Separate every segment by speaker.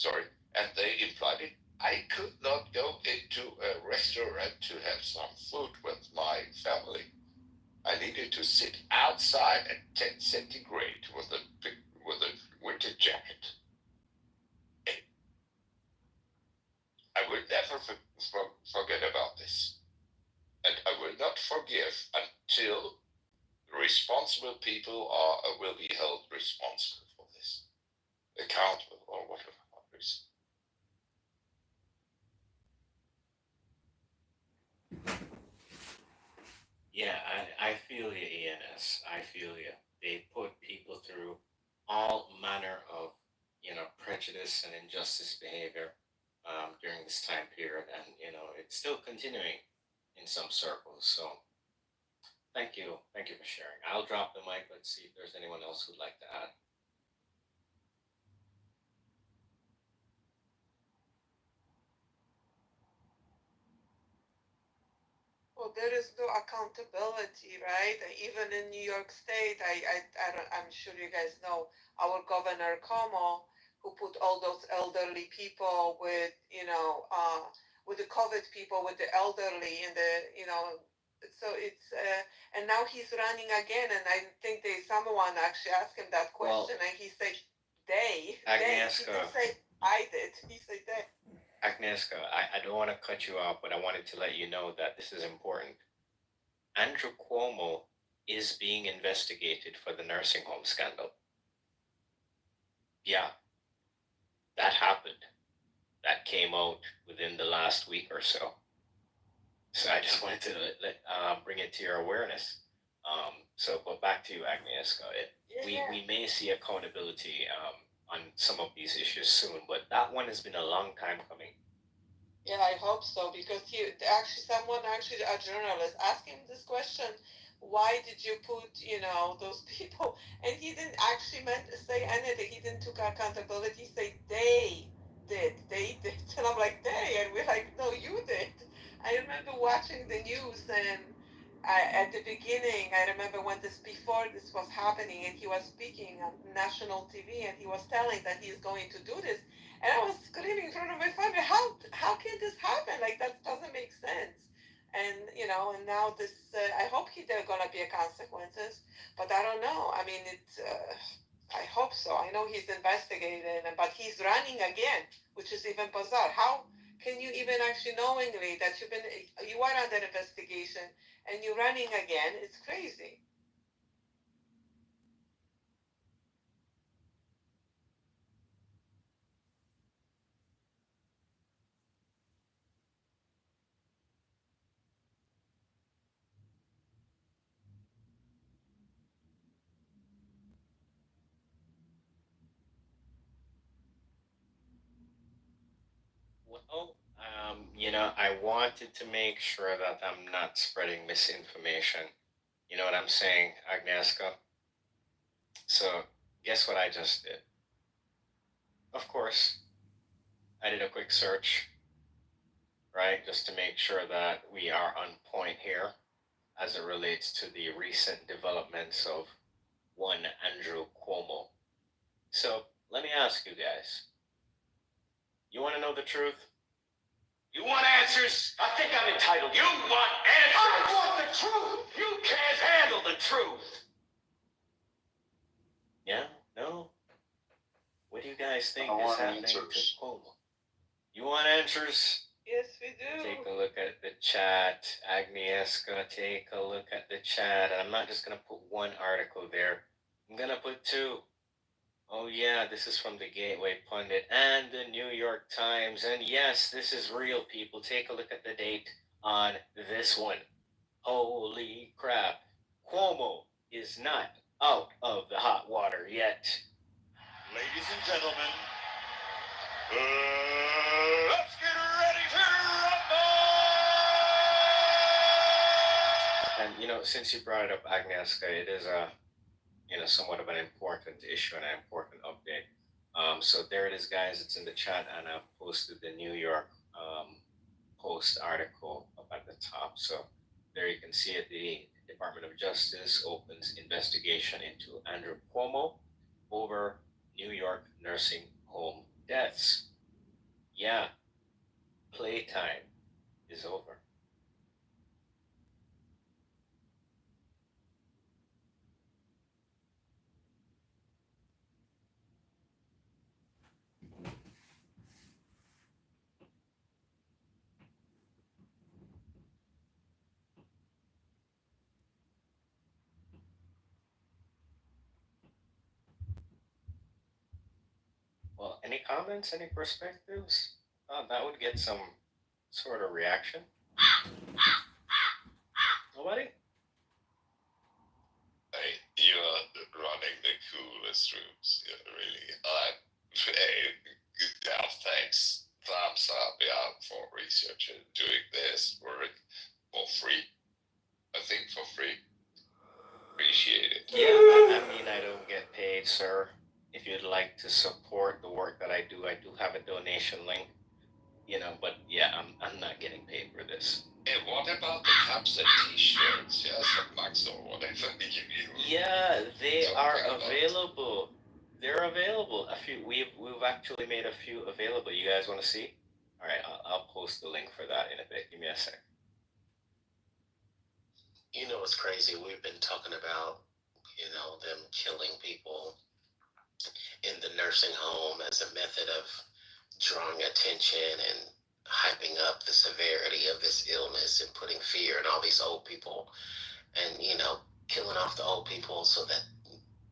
Speaker 1: sorry, and they implied it. I could not go into a restaurant to have some food with my family. I needed to sit outside at 10 centigrade with a winter jacket. I will never forget about this. And I will not forgive until the responsible people will be held responsible for this, accountable or whatever.
Speaker 2: Yeah, I feel you, ENS. I feel you. They put people through all manner of, prejudice and injustice behavior during this time period, and it's still continuing in some circles. So, thank you for sharing. I'll drop the mic. Let's see if there's anyone else who'd like to add.
Speaker 3: Well, there is no accountability, right? Even in New York State, I'm sure you guys know our governor Como, who put all those elderly people with, with the COVID people, with the elderly, and so and now he's running again, and I think someone actually asked him that question, and he said, they,
Speaker 2: Agnieszka.
Speaker 3: he didn't say I did, he said they.
Speaker 2: Agnieszka, I don't want to cut you off, but I wanted to let you know that this is important. Andrew Cuomo is being investigated for the nursing home scandal. Yeah, that happened. That came out within the last week or so. So I just wanted to bring it to your awareness. But back to you, Agnieszka. We may see accountability on some of these issues soon, but that one has been a long time coming.
Speaker 3: Yeah, I hope so, because a journalist, asked him this question: why did you put, those people? And he didn't actually say anything. He didn't take accountability. He said they did, and I'm like, they, and we're like, no, you did. I remember watching the news, and at the beginning, I remember before this was happening, and he was speaking on national TV, and he was telling that he's going to do this, and I was screaming in front of my family, how can this happen? Like, that doesn't make sense. And and now this, I hope there are gonna be consequences, but I don't know. I mean, I hope so. I know he's investigated, but he's running again, which is even bizarre. How can you even actually knowingly that you are under investigation and you're running again? It's crazy.
Speaker 2: Well, I wanted to make sure that I'm not spreading misinformation. You know what I'm saying, Agnieszka? So, guess what I just did? Of course, I did a quick search, right, just to make sure that we are on point here as it relates to the recent developments of one Andrew Cuomo. So, let me ask you guys, you want to know the truth?
Speaker 1: You want answers? I think I'm entitled. You want answers? I want the truth. You can't handle the truth.
Speaker 2: Yeah? No? What do you guys think is happening to Cuomo? You want answers?
Speaker 3: Yes, we do.
Speaker 2: Take a look at the chat. Agnieszka, take a look at the chat. And I'm not just going to put one article there. I'm going to put two. Oh, yeah, this is from the Gateway Pundit and the New York Times. And yes, this is real, people. Take a look at the date on this one. Holy crap. Cuomo is not out of the hot water yet.
Speaker 1: Ladies and gentlemen, let's get ready to rumble!
Speaker 2: And, since you brought it up, Agnieszka, it is somewhat of an important issue and an important update. So there it is, guys. It's in the chat, and I've posted the New York Post article up at the top. So there you can see it. The Department of Justice opens investigation into Andrew Cuomo over New York nursing home deaths. yeah, playtime is over. Well, any comments, any perspectives? That would get some sort of reaction. Nobody?
Speaker 1: Hey, you are running the coolest rooms, yeah, really. Hey, yeah, thanks. Thumbs up, yeah, for researching doing this work for free. I think for free. Appreciate it.
Speaker 2: Yeah, I mean, I don't get paid, sir. If you'd like to support the work that I do have a donation link. But yeah, I'm not getting paid for this.
Speaker 1: And what about the cups and t-shirts? Yeah, some mugs or whatever you
Speaker 2: Yeah, they are
Speaker 1: talking about.
Speaker 2: available. They're available. We've actually made a few available. You guys want to see? All right, I'll post the link for that in a bit. Give me a sec.
Speaker 4: You know, it's crazy. We've been talking about, them killing people in the nursing home as a method of drawing attention and hyping up the severity of this illness and putting fear in all these old people and, killing off the old people so that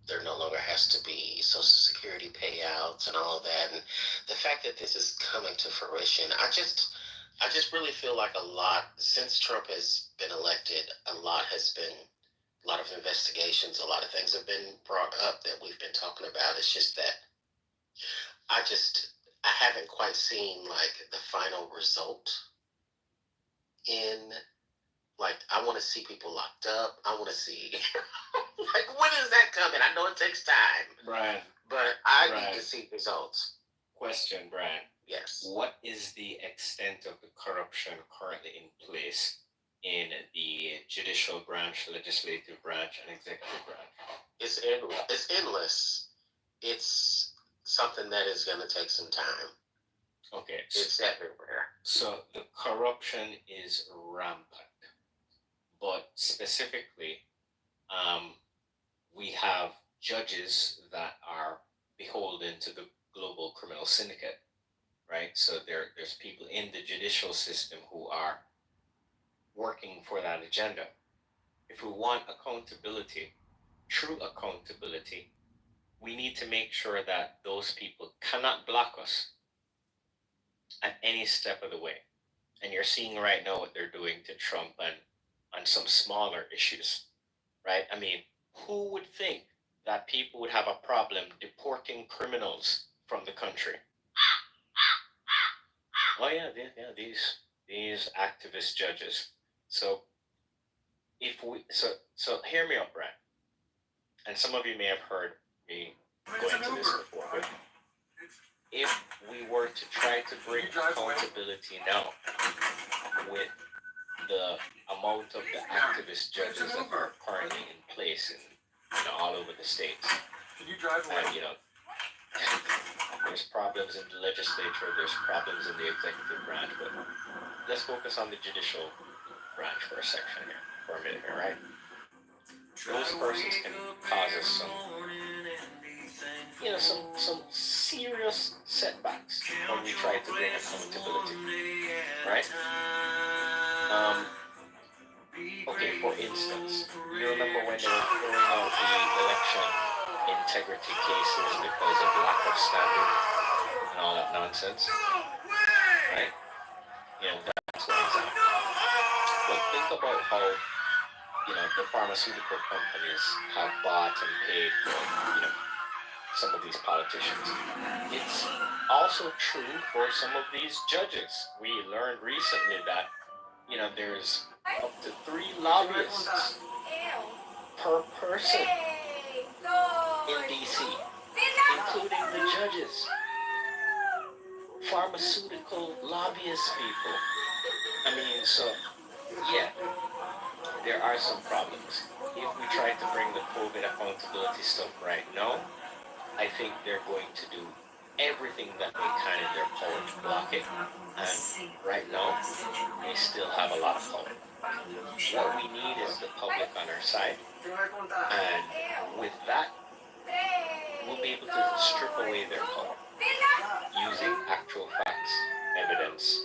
Speaker 4: there no longer has to be social security payouts and all of that. And the fact that this is coming to fruition, I just really feel like a lot since Trump has been elected, a lot of investigations, a lot of things have been brought up that we've been talking about. It's just that I just I haven't quite seen like the final result in like I want to see people locked up. I want to see like when is that coming? I know it takes time,
Speaker 2: Brian,
Speaker 4: but I
Speaker 2: Right.
Speaker 4: need to see results.
Speaker 2: question, Brian.
Speaker 4: Yes.
Speaker 2: What is the extent of the corruption currently in place in the judicial branch, legislative branch, and executive branch?
Speaker 4: It's endless. It's endless. It's something that is going to take some time.
Speaker 2: Okay,
Speaker 4: It's everywhere.
Speaker 2: so the corruption is rampant, but specifically, we have judges that are beholden to the global criminal syndicate, right? So there's people in the judicial system who are working for that agenda. If we want accountability, true accountability, we need to make sure that those people cannot block us at any step of the way. And you're seeing right now what they're doing to Trump and on some smaller issues, right? I mean, who would think that people would have a problem deporting criminals from the country? Oh yeah, these activist judges. So if we so hear me out, Brad. And some of you may have heard me go into this before, but if we were to try to bring accountability now with the amount of the activist judges that are currently in place in all over the states, and there's problems in the legislature, there's problems in the executive branch, but let's focus on the judicial branch for a minute here, right? Those persons can cause us some serious setbacks when we try to bring accountability, right? Okay, for instance, you remember when they were throwing out the election integrity cases because of lack of standing and all that nonsense, right? That's one example. But think about how the pharmaceutical companies have bought and paid for some of these politicians. It's also true for some of these judges. We learned recently that there's up to 3 lobbyists per person in DC, including the judges, pharmaceutical lobbyist people. I mean, so yeah, there are some problems. If we try to bring the COVID accountability stuff right now, I think they're going to do everything everything that they can in their power to block it. And right now, they still have a lot of power. What we need is the public on our side. And with that, we'll be able to strip away their power using actual facts, evidence,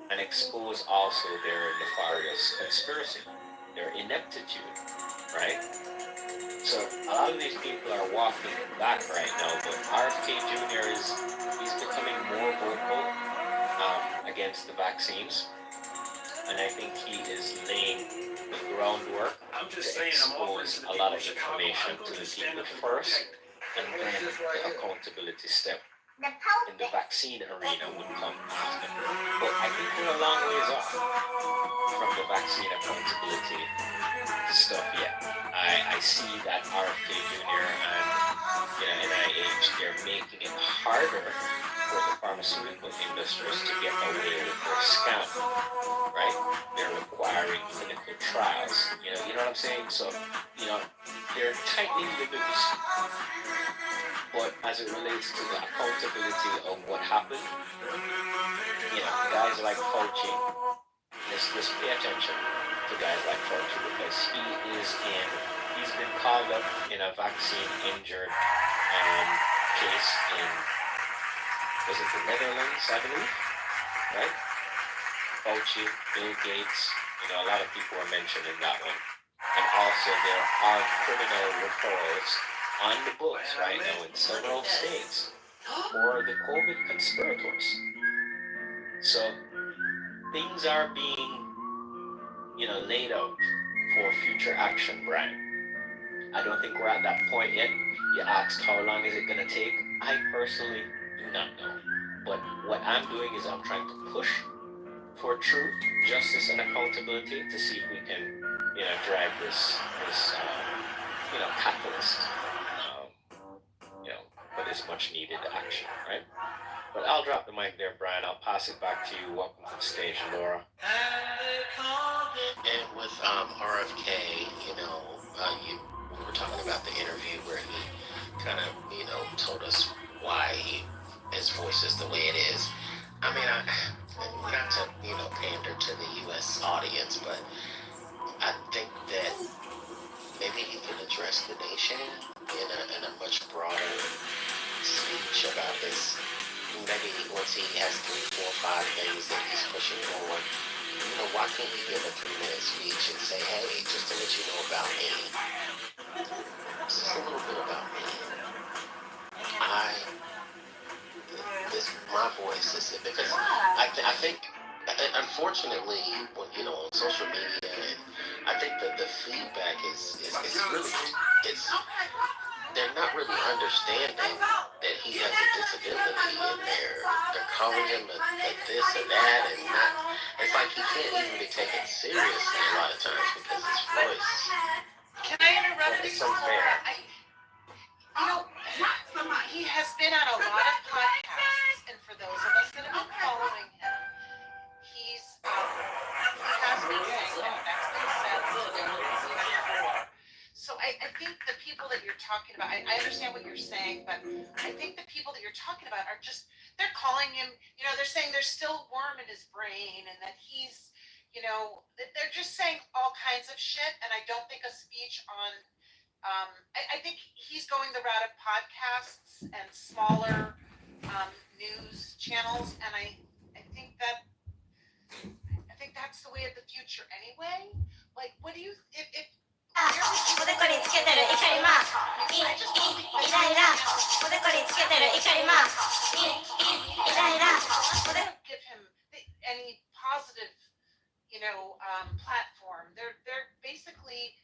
Speaker 2: and expose also their nefarious conspiracy, their ineptitude, right? So a lot of these people are walking back right now, but RFK Jr. he's becoming more vocal against the vaccines, and I think he is laying the groundwork to expose a lot of information to the people first, and then the accountability step in the vaccine arena would come after. But I think we're a long ways off from the vaccine accountability stuff yet. I see that RFK Jr. and NIH, they're making it harder for the pharmaceutical industries to get away with their scam, right? They're requiring clinical trials. You know what I'm saying? So, they're tightening the noose. But as it relates to the accountability of what happened, guys like Fauci, let's pay attention to guys like Fauci, because he's been called up in a vaccine injured case in, was it the Netherlands, I believe, right? Fauci, Bill Gates, a lot of people were mentioned in that one. And also there are criminal referrals on the books right now in several states for the COVID conspirators. So things are being, laid out for future action, Brian. I don't think we're at that point yet. You asked how long is it going to take? I personally do not know. But what I'm doing is I'm trying to push for truth, justice, and accountability to see if we can, drive this catalyst, for this much needed action, right? But I'll drop the mic there, Brian. I'll pass it back to you. Welcome to the stage, Laura.
Speaker 4: And with RFK, we were talking about the interview where he kind of, told us why his voice is the way it is. I mean, not to, pander to the U.S. audience, but I think that maybe he could address the nation in a much broader speech about this. Maybe once he has 3, 4, 5 things that he's pushing forward, why can't he give a 3-minute speech and say, hey, just to let you know about me, just a little bit about me. My voice is because I think, unfortunately, on social media, and I think that the feedback is really, they're not really understanding that he has a disability, and they're calling him a this or that, and not. It's like he can't even be taken seriously a lot of times because his voice.
Speaker 5: Can I interrupt?
Speaker 4: It's unfair.
Speaker 5: He has been on a lot of podcasts, and for those of us that have been following him, he has been saying that that's been said before. So I think the people that you're talking about, I understand what you're saying, but I think the people that you're talking about are just, they're calling him, they're saying there's still a worm in his brain, and that he's, they're just saying all kinds of shit, and I don't think a speech on, I think he's going the route of podcasts and smaller news channels, and I think that's the way of the future anyway. Like, what do you if
Speaker 6: おでこにつけてる怒りマークイライラおでこにつけてる怒りマークイライラおで
Speaker 5: give him any positive platform. They're basically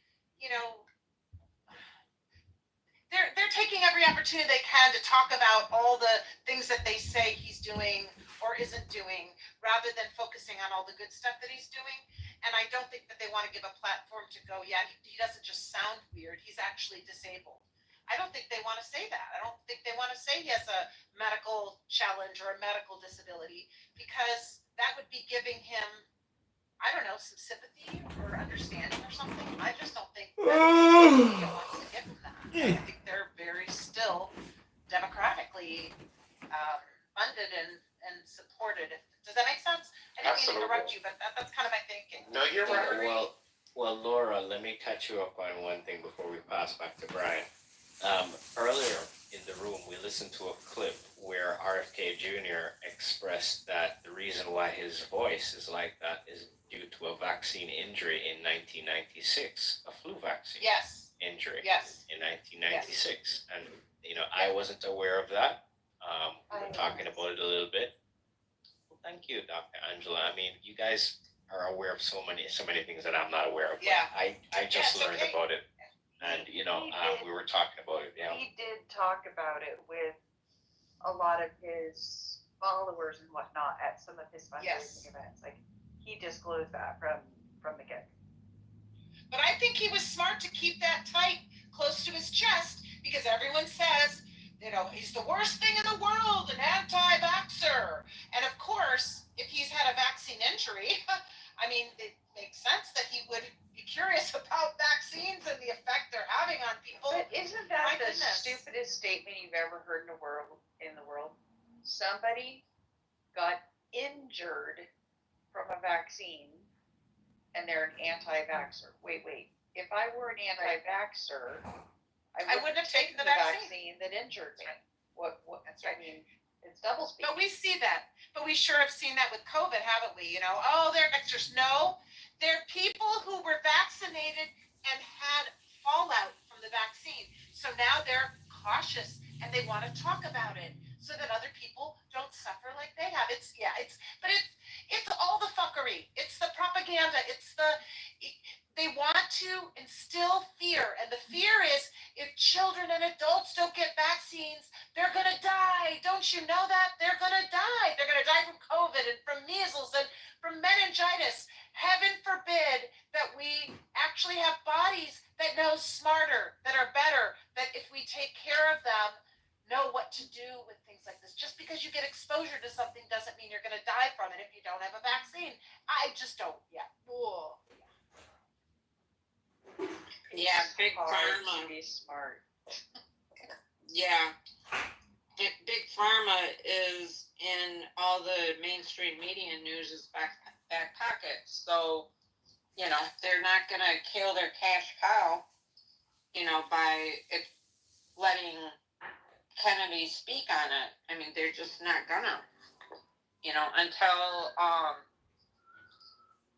Speaker 5: they're taking every opportunity they can to talk about all the things that they say he's doing or isn't doing, rather than focusing on all the good stuff that he's doing. And I don't think that they want to give a platform to go, yeah, he doesn't just sound weird, he's actually disabled. I don't think they want to say that. I don't think they want to say he has a medical challenge or a medical disability, because that would be giving him, I don't know, some sympathy or understanding or something. I just don't think that the media wants to give him that. I think they're very still democratically funded and supported. Does that make sense? I didn't mean to interrupt
Speaker 1: Absolutely.
Speaker 5: you, but that's kind of my thinking.
Speaker 1: No, you're
Speaker 5: Do you
Speaker 1: right.
Speaker 5: agree?
Speaker 2: Well, Laura, let me catch you up on one thing before we pass back to Brian. Earlier in the room, we listened to a clip where RFK Jr. expressed that the reason why his voice is like that is due to a vaccine injury in 1996, a flu vaccine
Speaker 5: Yes.
Speaker 2: injury
Speaker 5: Yes.
Speaker 2: in 1996. And, I wasn't aware of that. We were talking about it a little bit. Well, thank you, Dr. Angela. I mean, you guys are aware of so many things that I'm not aware of.
Speaker 5: Yeah.
Speaker 2: I just
Speaker 5: it's
Speaker 2: learned
Speaker 5: okay.
Speaker 2: about it. And, we were talking about it. Yeah.
Speaker 7: He did talk about it with a lot of his followers and whatnot at some of his fundraising events. Like, he disclosed that from the get.
Speaker 5: But I think he was smart to keep that tight, close to his chest, because everyone says, he's the worst thing in the world, an anti-vaxxer. And of course, if he's had a vaccine injury, I mean, it makes sense that he would be curious about vaccines and the effect they're having on people.
Speaker 7: But isn't that
Speaker 5: My
Speaker 7: the
Speaker 5: goodness.
Speaker 7: stupidest statement you've ever heard in the world? Somebody got injured from a vaccine and they're an anti-vaxxer. Wait. If I were an anti-vaxxer, I wouldn't have taken the vaccine that injured me. What?
Speaker 5: That's right.
Speaker 7: I mean, it's double speak.
Speaker 5: But we see that. But we sure have seen that with COVID, haven't we? They're vaxxers. No, they're people who were vaccinated and had fallout from the vaccine. So now they're cautious and they want to talk about it so that other people don't suffer like they have. It's all the fuckery. It's the propaganda. They want to instill fear, and the fear is if children and adults don't get vaccines, they're gonna die. Don't you know that? They're gonna die. They're gonna die from COVID and from measles and from meningitis. Heaven forbid that we actually have bodies that know smarter, that are better, that if we take care of them, know what to do with things like this. Just because you get exposure to something doesn't mean you're gonna die from it if you don't have a vaccine. I just don't. Yeah. Whoa.
Speaker 8: Yeah, big
Speaker 7: Hard
Speaker 8: pharma.
Speaker 7: to be smart.
Speaker 8: Yeah, big pharma is in all the mainstream media news' back pocket. So, they're not gonna kill their cash cow, by letting Kennedy speak on it. I mean, they're just not gonna, until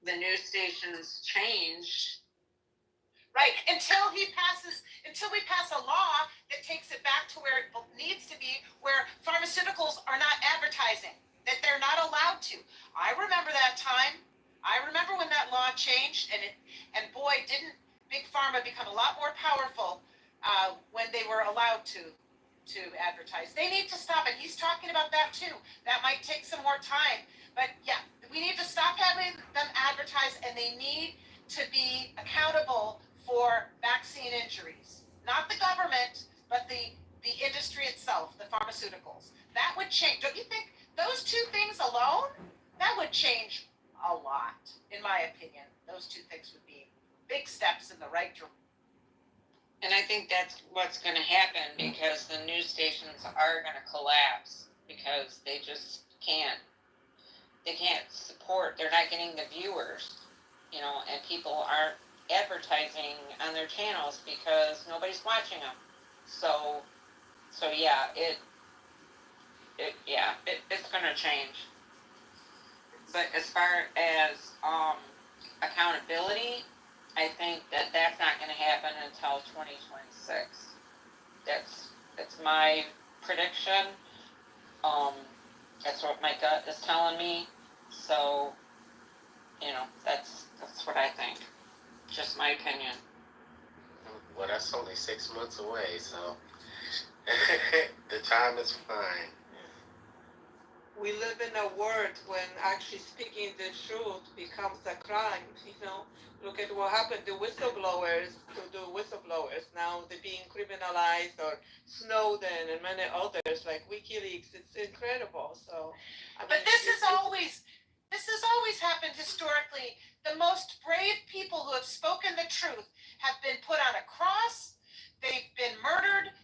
Speaker 8: the news stations change.
Speaker 5: Right, until we pass a law that takes it back to where it needs to be, where pharmaceuticals are not advertising, that they're not allowed to. I remember that time. I remember when that law changed, and boy, didn't Big Pharma become a lot more powerful when they were allowed to advertise. They need to stop it. He's talking about that too. That might take some more time, but yeah, we need to stop having them advertise, and they need to be accountable for vaccine injuries. Not the government, but the industry itself, the pharmaceuticals. That would change. Don't you think those two things alone, that would change a lot, in my opinion. Those two things would be big steps in the right direction.
Speaker 8: And I think that's what's going to happen, because the news stations are going to collapse because they just can't. They can't support. They're not getting the viewers, and people aren't advertising on their channels because nobody's watching them. So yeah, it's going to change. But as far as accountability, I think that's not going to happen until 2026. That's my prediction. That's what my gut is telling me. So, that's what I think. Just my opinion.
Speaker 4: Well, that's only 6 months away, so the time is fine.
Speaker 3: We live in a world when actually speaking the truth becomes a crime, Look at what happened to whistleblowers, Now they're being criminalized, or Snowden and many others like WikiLeaks. It's incredible. So,
Speaker 5: But this has always happened historically. The most brave people who have spoken the truth have been put on a cross. they've been murdered.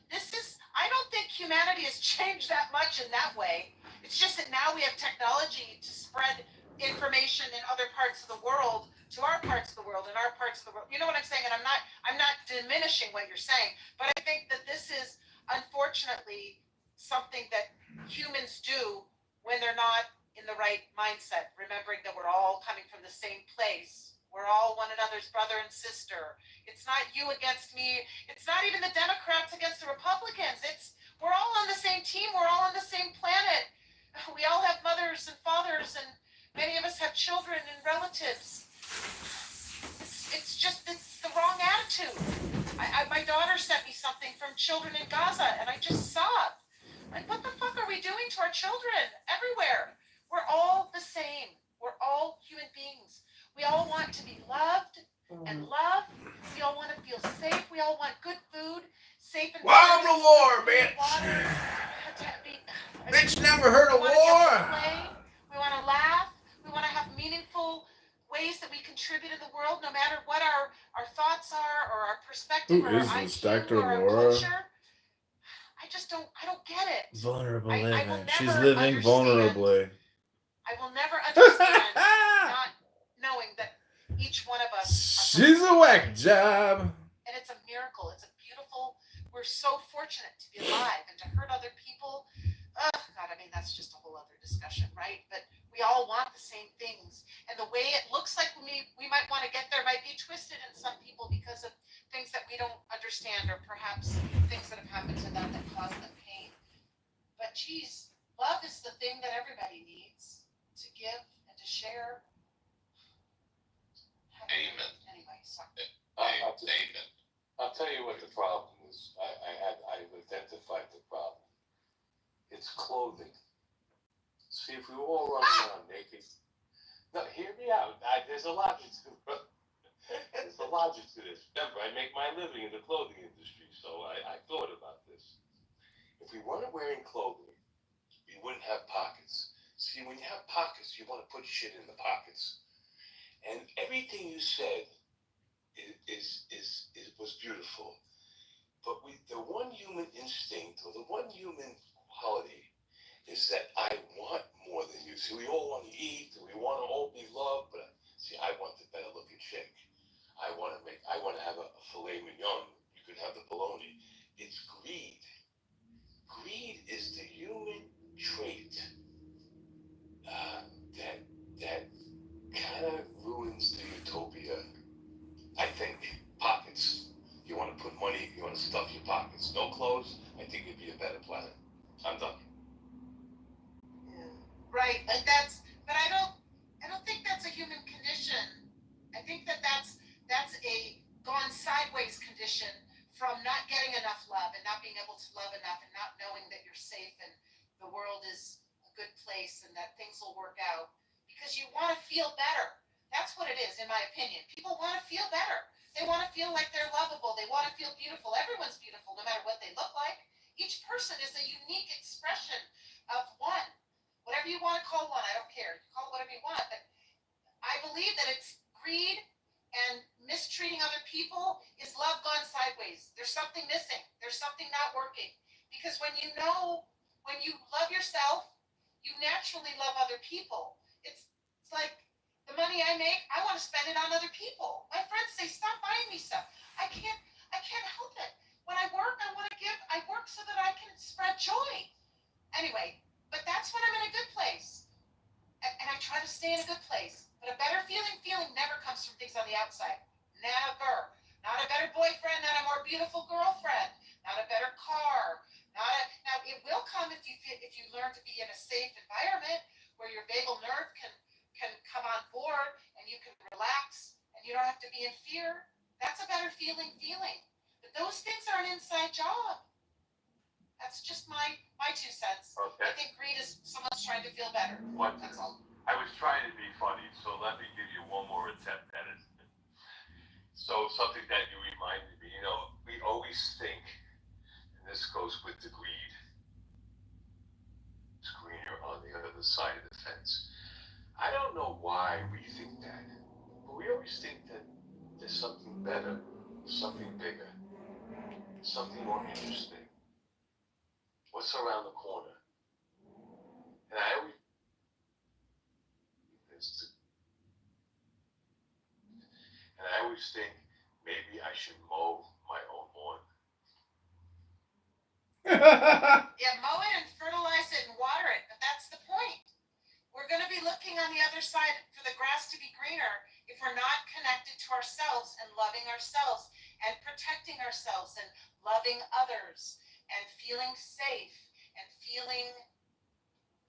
Speaker 5: I don't think humanity has changed that much in that way. It's just that now we have technology to spread information in other parts of the world to our parts of the world and our parts of the world. You know what I'm saying? And I'm not diminishing what you're saying, but I think that this is unfortunately something that humans do when they're not in the right mindset, remembering that we're all coming from the same place. We're all one another's brother and sister. It's not you against me. It's not even the Democrats against the Republicans. We're all on the same team. We're all on the same planet. We all have mothers and fathers, and many of us have children and relatives. It's the wrong attitude. My daughter sent me something from children in Gaza, and I just sobbed. Like, what the fuck are we doing to our children everywhere? We're all the same. We're all human beings. We all want to be loved and loved. We all want to feel safe. We all want good food, safe and
Speaker 9: Welcome to war, bitch.
Speaker 5: water.
Speaker 9: Bitch never heard of
Speaker 5: We want to
Speaker 9: war.
Speaker 5: play. We want to laugh. We want to have meaningful ways that we contribute in the world, no matter what our thoughts are or our perspective.
Speaker 9: Who
Speaker 5: or
Speaker 9: is
Speaker 5: our
Speaker 9: this,
Speaker 5: IQ
Speaker 9: Dr.
Speaker 5: or our
Speaker 9: Laura?
Speaker 5: culture. I don't get it.
Speaker 9: Vulnerable
Speaker 5: I
Speaker 9: living.
Speaker 5: will
Speaker 9: She's
Speaker 5: never
Speaker 9: living
Speaker 5: understand.
Speaker 9: vulnerably.
Speaker 5: I will never understand not knowing that each one of us.
Speaker 9: She's a whack job.
Speaker 5: And it's a miracle. It's a beautiful. We're so fortunate to be alive and to hurt other people. Oh God, I mean that's just a whole other discussion, right? But we all want the same things, and the way it looks like we might want to get there might be twisted in some people because of things that we don't understand, or perhaps things that have happened to them that cause them pain. But geez, love is the thing that everybody needs to give and to share.
Speaker 1: Amen.
Speaker 5: Anyway, sorry.
Speaker 1: Amen.
Speaker 10: I'll tell you what the problem is. I've identified the problem. It's clothing. See, if we were all running around naked. No, hear me out. There's a logic to it. There's a logic to this. Remember, I make my living in the clothing industry, so I thought about this. If we weren't wearing clothing, we wouldn't have pockets. See, when you have pockets, you want to put shit in the pockets. And everything you said was beautiful. But the one human instinct, or the one human quality, is that I want more than you. See, we all want to eat, and we want to all be loved, but see, I want the better looking chick. I want to have a filet mignon. You can have the bologna. It's greed. Greed is the human trait that kind of ruins the utopia. I think pockets. You want to put money. You want to stuff your pockets. No clothes. I think it'd be a better planet. I'm done.
Speaker 5: Right, but I don't think that's a human condition. I think that's a gone sideways condition from not getting enough love and not being able to love enough and not knowing that you're safe and the world is a good place and that things will work out because you want to feel better. That's what it is, in my opinion. People want to feel better. They want to feel like they're lovable. They want to feel beautiful. Everyone's beautiful, no matter what they look like. Each person is a unique expression of one. Whatever you want to call one, I don't care. You call it whatever you want. But I believe that it's greed and mistreating other people is love gone sideways. There's something missing. There's something not working. Because when you love yourself, you naturally love other people. It's like the money I make, I want to spend it on other people. My friends say, stop buying me stuff. I can't help it. When I work, I want to give. I work so that I can spread joy. Anyway, but that's when I'm in a good place. And I try to stay in a good place. But a better feeling never comes from things on the outside. Never. Not a better boyfriend, not a more beautiful girlfriend, not a better car. Now it will come if you learn to be in a safe environment where your vagal nerve can come on board and you can relax and you don't have to be in fear. That's a better feeling. But those things are an inside job. That's just my 2 cents.
Speaker 10: Okay.
Speaker 5: I think greed is someone's trying to feel better.
Speaker 10: What?
Speaker 5: That's all.
Speaker 10: I was trying to be funny, so let me give you one more attempt at it. So something that you reminded me, we always think, and this goes with the greed, screener on the other side of the fence. I don't know why we think that, but we always think that there's something better, something bigger. something more interesting. What's around the corner? And I always think maybe I should mow my own lawn.
Speaker 5: Yeah, mow it and fertilize it and water it, but that's the point. We're going to be looking on the other side for the grass to be greener if we're not connected to ourselves and loving ourselves and protecting ourselves and loving others and feeling safe and feeling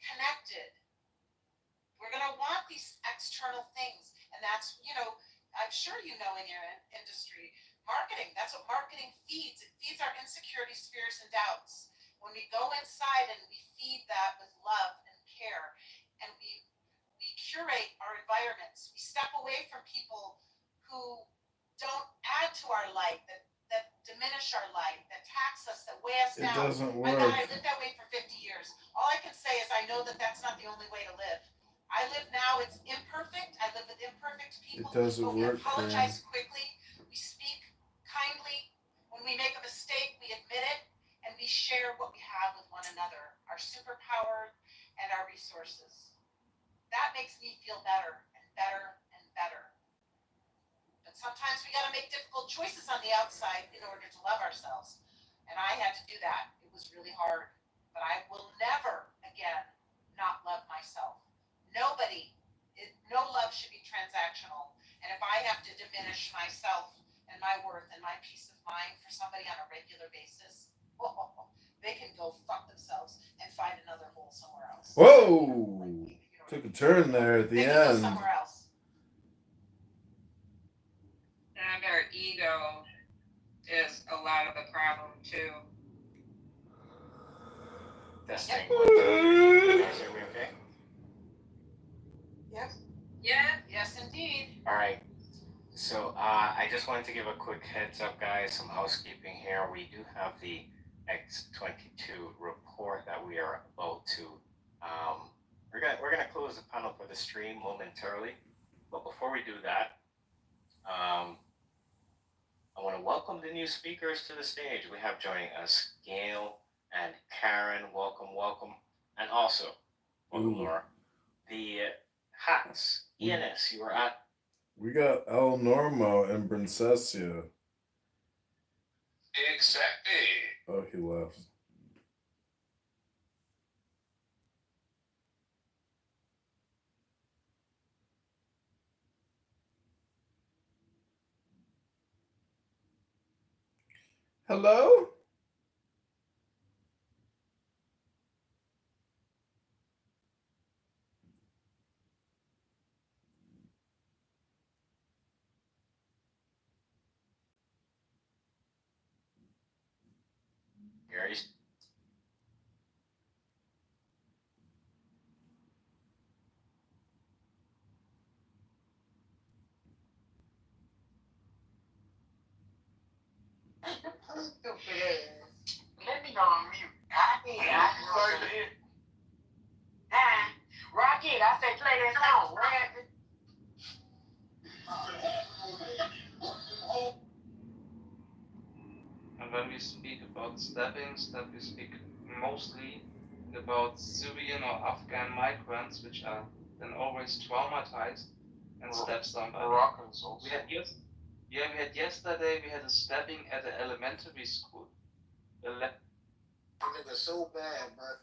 Speaker 5: connected. We're going to want these external things. And that's, I'm sure you know in your industry, marketing, that's what marketing feeds. It feeds our insecurities, fears, and doubts. When we go inside and we feed that with love and care, and we curate our environments, we step away from people who don't add to our light, that diminish our light, that tax us, that weigh us down.
Speaker 9: It doesn't
Speaker 5: My God,
Speaker 9: work.
Speaker 5: I lived that way for 50 years. All I can say is I know that that's not the only way to live. I live now, it's imperfect. I live with imperfect people.
Speaker 9: It doesn't
Speaker 5: but we
Speaker 9: work,
Speaker 5: apologize quickly. We speak kindly. When we make a mistake, we admit it, and we share what we have with one another, our superpower and our resources. That makes me feel better and better and better. But sometimes we got to make difficult choices on the outside in order to love ourselves. And I had to do that. It was really hard. But I will never again not love myself. No love should be transactional. And if I have to diminish myself and my worth and my peace of mind for somebody on a regular basis, they can go fuck themselves and find another hole somewhere else.
Speaker 9: Whoa! Took a turn there at the
Speaker 5: They can go
Speaker 9: end.
Speaker 5: somewhere else.
Speaker 8: And our ego is a lot of the problem too.
Speaker 2: Testing. Guys, are we okay?
Speaker 5: Yep. Yeah. Yes, indeed.
Speaker 2: All right. So I just wanted to give a quick heads up, guys. Some housekeeping here. We do have the X22 report that we are about to. We're gonna close the panel for the stream momentarily, but before we do that, I want to welcome the new speakers to the stage. We have joining us Gail and Karen. Welcome, welcome, and also welcome, Laura. The hats. ENS, you were at.
Speaker 9: We got El Normo and Princessia.
Speaker 1: Exactly.
Speaker 9: Oh, he left. Hello?
Speaker 2: Gary's.
Speaker 11: Let me go on mute. Rocket, I say play that song.
Speaker 12: And when we speak about stabbings, that we speak mostly about Syrian or Afghan migrants, which are then always traumatized and stab somebody.
Speaker 10: Moroccans also.
Speaker 12: We had yesterday we had a stabbing at an elementary school.
Speaker 11: It was so bad, but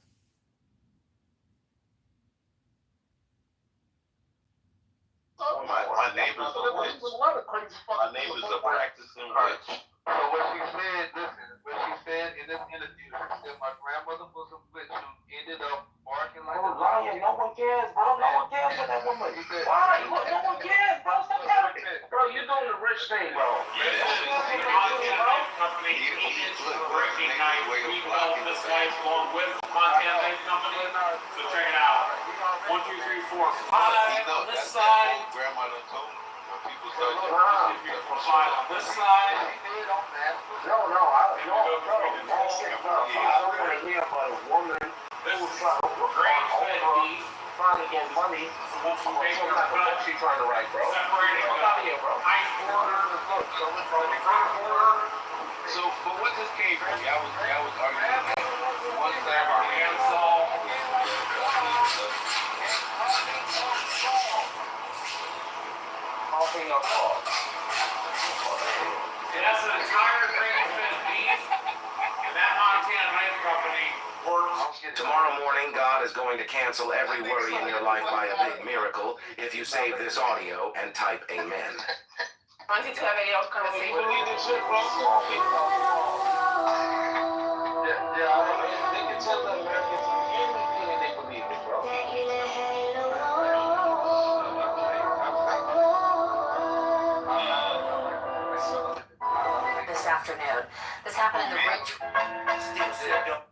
Speaker 1: My neighbors are witch. My neighbors are practicing witch.
Speaker 10: So what she said, in this interview, she said my grandmother was a witch who ended up barking like a lion.
Speaker 11: no one cares, bro. No one cares for that woman. Why? No one cares, bro. Stop telling me. Bro, you're doing the rich thing, bro.
Speaker 13: Along with Montana-based company. So check it out. 1, 2, 3, 4, 5 on this side.
Speaker 1: Grandma done told me. People
Speaker 13: 1, 2, 3, 4, 5 on this side.
Speaker 11: No, I don't want to hear about a woman who's
Speaker 13: Grain-fed beef.
Speaker 11: trying to get money.
Speaker 13: So once you make your
Speaker 11: What
Speaker 13: cut,
Speaker 11: she trying to write, bro?
Speaker 13: separating
Speaker 11: Fuck out of here, bro.
Speaker 13: the hind border, the front border,
Speaker 11: So, but what just came from? Y'all was arguing. One side about cancel. Coughing or cough.
Speaker 13: And that's an entire grain-fed beef, and that Montana Knife Company works.
Speaker 14: Tomorrow morning, God is going to cancel every worry in your life by a big miracle if you save this audio and type amen.
Speaker 11: Wanted to have a little conversation. Yeah, they can tell the Americans anything and they believe it, bro.
Speaker 6: This afternoon. This happened in the rich.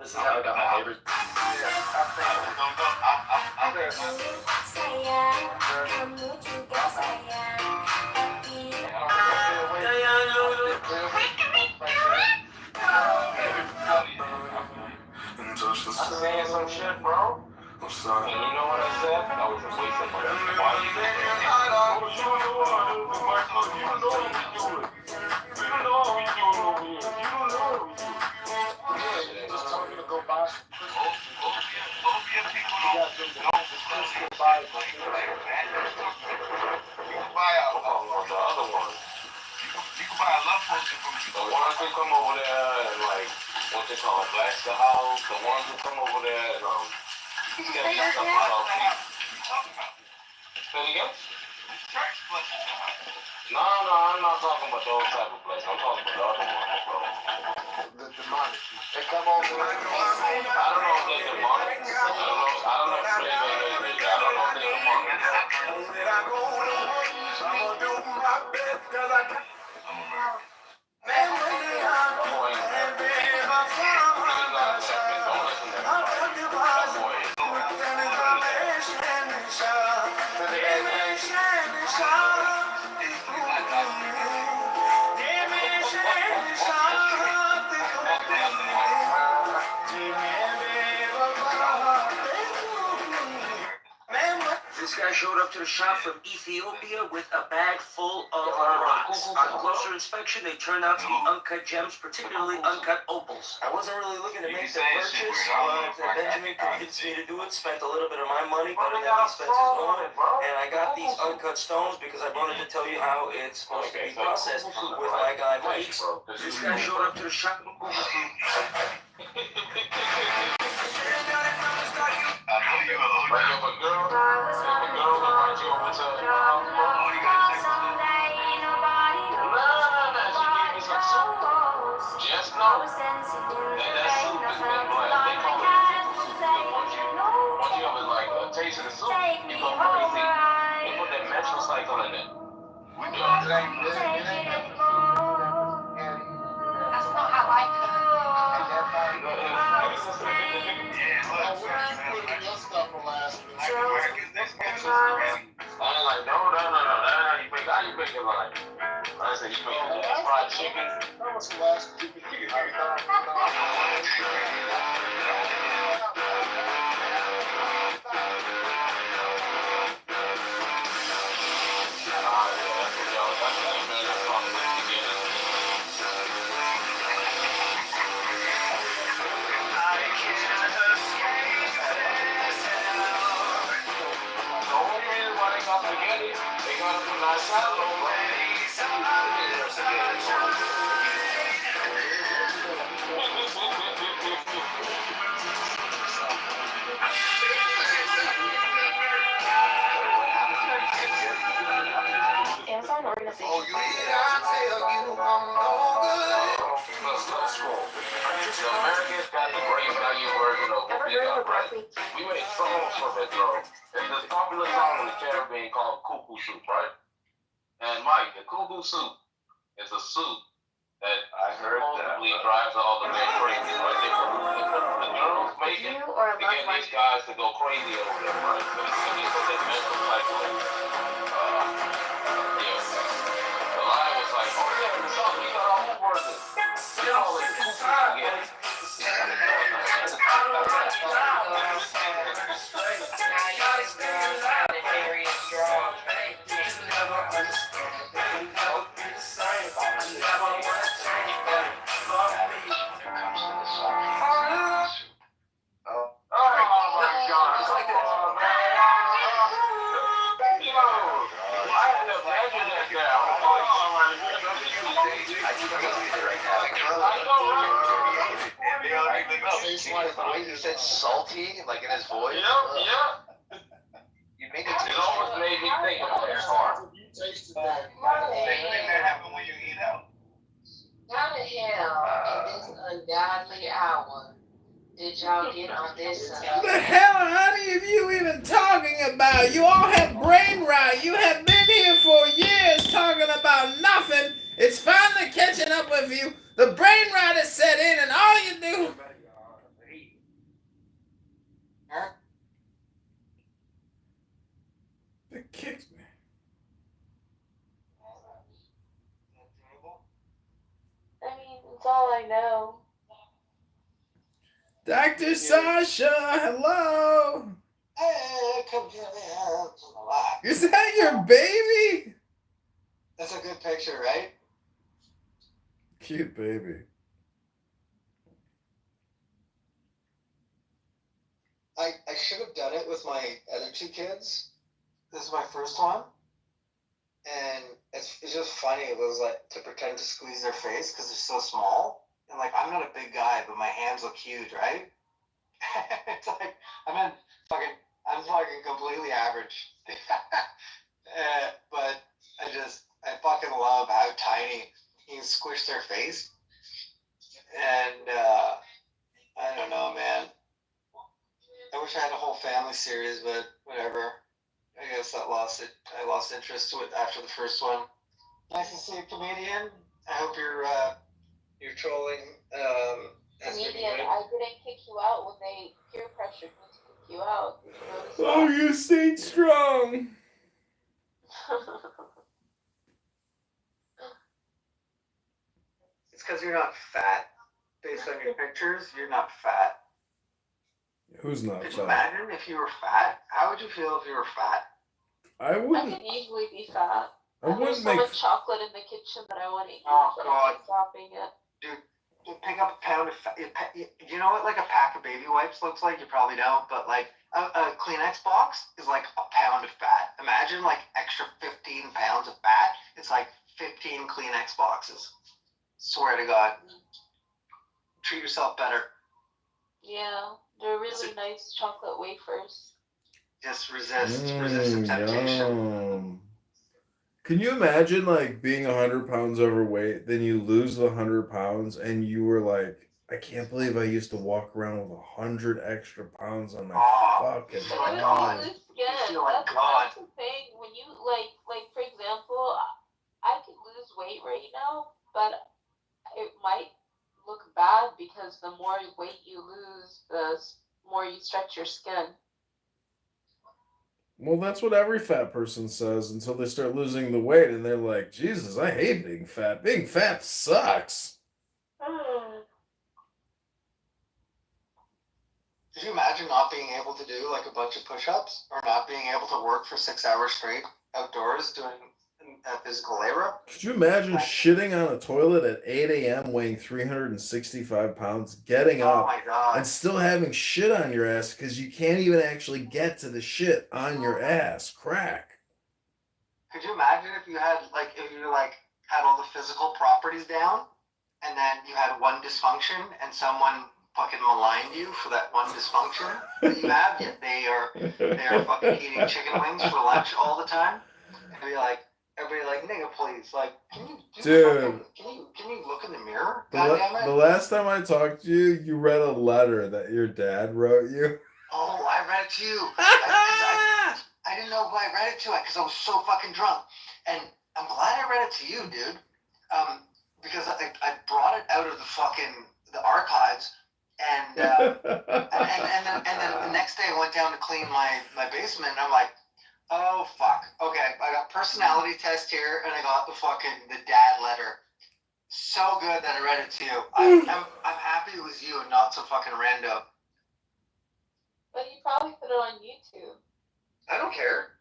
Speaker 14: This is how I got my neighbors.
Speaker 11: I'm saying some shit, bro. I'm sorry. And you know what I said? That was a waste of money. Why you did that? Just told me to go buy some Christmas. You can buy the other one. You can buy a love potion from the ones who come over there and like what they call blast the house. The ones who come over there and get this stuff about people. Say it again? No, I'm not talking about those type of places. I'm talking about the other ones, bro. The demonic. They come over there. I don't know if they're demonic. I don't know if they're demonic.
Speaker 14: This guy showed up to the shop from Ethiopia with a bag full of rocks. On closer inspection, they turned out to be uncut gems, particularly uncut opals. I wasn't really looking to make the purchase, but Benjamin convinced me to do it, spent a little bit of my money, better than he spent his own, and I got these uncut stones because I wanted to tell you how it's supposed to be processed with my guy Mike. This guy showed up to the shop.
Speaker 11: Taste of the soup, you go crazy. They put that menstrual cycle in it.
Speaker 5: That's not how I cook.
Speaker 11: I'm like, no. You make how you make it like. I said, you make fried chicken. That was the last stupid thing. They got it from that salad over.
Speaker 6: Amazon organization.
Speaker 11: Oh, you need I tell you I'm no good. Let's scroll. So Americans got the great value version of what we got, right? We made songs from it, though. There's this popular song in the Caribbean called Cuckoo Soup, right? And Mike, the Cuckoo Soup is a soup that supposedly drives all the men crazy, right? The girls make it to get these guys to go crazy over there, right? So they put that mental cycle in. The line was like, oh yeah, the song, we got our own version. We call it Cuckoo Spaghetti. The way he said salty, like in his voice.
Speaker 13: Yeah.
Speaker 11: You made it almost made me think about it. Same thing that happened when you eat out.
Speaker 5: How the hell in this ungodly hour did y'all get on this?
Speaker 9: What the hell are any of you even talking about? You all have brain rot. You have been here for years talking about nothing. It's finally catching up with you. The brain rot is set in, and all you do. It kicks me.
Speaker 5: I mean, it's all I know.
Speaker 9: Dr. Sasha, hello.
Speaker 15: Hey, come get me.
Speaker 9: Is that your baby?
Speaker 15: That's a good picture, right?
Speaker 9: Cute baby.
Speaker 15: I should have done it with my other two kids. This is my first one. And it's just funny. It was like to pretend to squeeze their face because they're so small. And like, I'm not a big guy, but my hands look huge, right? It's like, I'm fucking completely average. But I fucking love how tiny you can squish their face. And I don't know, man. I wish I had a whole family series, but whatever. I guess I lost interest to it after the first one. Nice to see a comedian. I hope you're trolling.
Speaker 5: Comedian, I didn't kick you out when they peer pressured me to kick you out. Did you notice that?
Speaker 9: Oh, you stayed strong.
Speaker 15: It's because you're not fat. Based on your pictures, you're not fat.
Speaker 9: Who's not
Speaker 15: Could
Speaker 9: fat?
Speaker 15: you imagine if you were fat? How would you feel if you were fat?
Speaker 9: I
Speaker 5: I
Speaker 9: wouldn't.
Speaker 5: could easily be fat.
Speaker 9: I
Speaker 5: There's
Speaker 9: wouldn't
Speaker 5: so
Speaker 9: make.
Speaker 5: much chocolate in the kitchen that I want to eat.
Speaker 15: Oh,
Speaker 5: but
Speaker 15: God.
Speaker 5: I'm stopping it.
Speaker 15: Dude, pick up a pound of fat. You know what like a pack of baby wipes looks like? You probably don't, but like a Kleenex box is like a pound of fat. Imagine like extra 15 pounds of fat. It's like 15 Kleenex boxes. Swear to God. Treat yourself better.
Speaker 5: Yeah, they're really nice chocolate wafers.
Speaker 15: Just resist the temptation.
Speaker 9: Yum. Can you imagine like being 100 pounds overweight, then you lose the 100 pounds, and you were like, I can't believe I used to walk around with 100 extra pounds on my fucking
Speaker 5: But when
Speaker 9: body.
Speaker 5: you lose skin, that's the thing. When you like for example, I could lose weight right now, but it might look bad because the more weight you lose, the more you stretch your skin.
Speaker 9: Well, that's what every fat person says until they start losing the weight, and they're like, Jesus, I hate being fat. Being fat sucks.
Speaker 15: Could you imagine not being able to do like a bunch of push-ups or not being able to work for 6 hours straight outdoors doing physical labor?
Speaker 9: Could you imagine shitting on a toilet at 8 a.m. weighing 365 pounds, getting up, and still having shit on your ass because you can't even actually get to the shit on your ass crack?
Speaker 15: Could you imagine if you had had all the physical properties down and then you had one dysfunction and someone fucking maligned you for that one dysfunction that you have, yet they are fucking eating chicken wings for lunch all the time? And everybody like, nigga, please, like, can you look in the mirror?
Speaker 9: The last time I talked to you, you read a letter that your dad wrote you.
Speaker 15: Oh, I read it to you. I didn't know who I read it to because I was so fucking drunk. And I'm glad I read it to you, dude. Because I brought it out of the archives. And then the next day I went down to clean my basement and I'm like, oh fuck. Okay, I got personality test here and I got the dad letter. So good that I read it to you. I'm happy it was you and not some fucking rando.
Speaker 5: But you probably put it on YouTube.
Speaker 15: I don't care.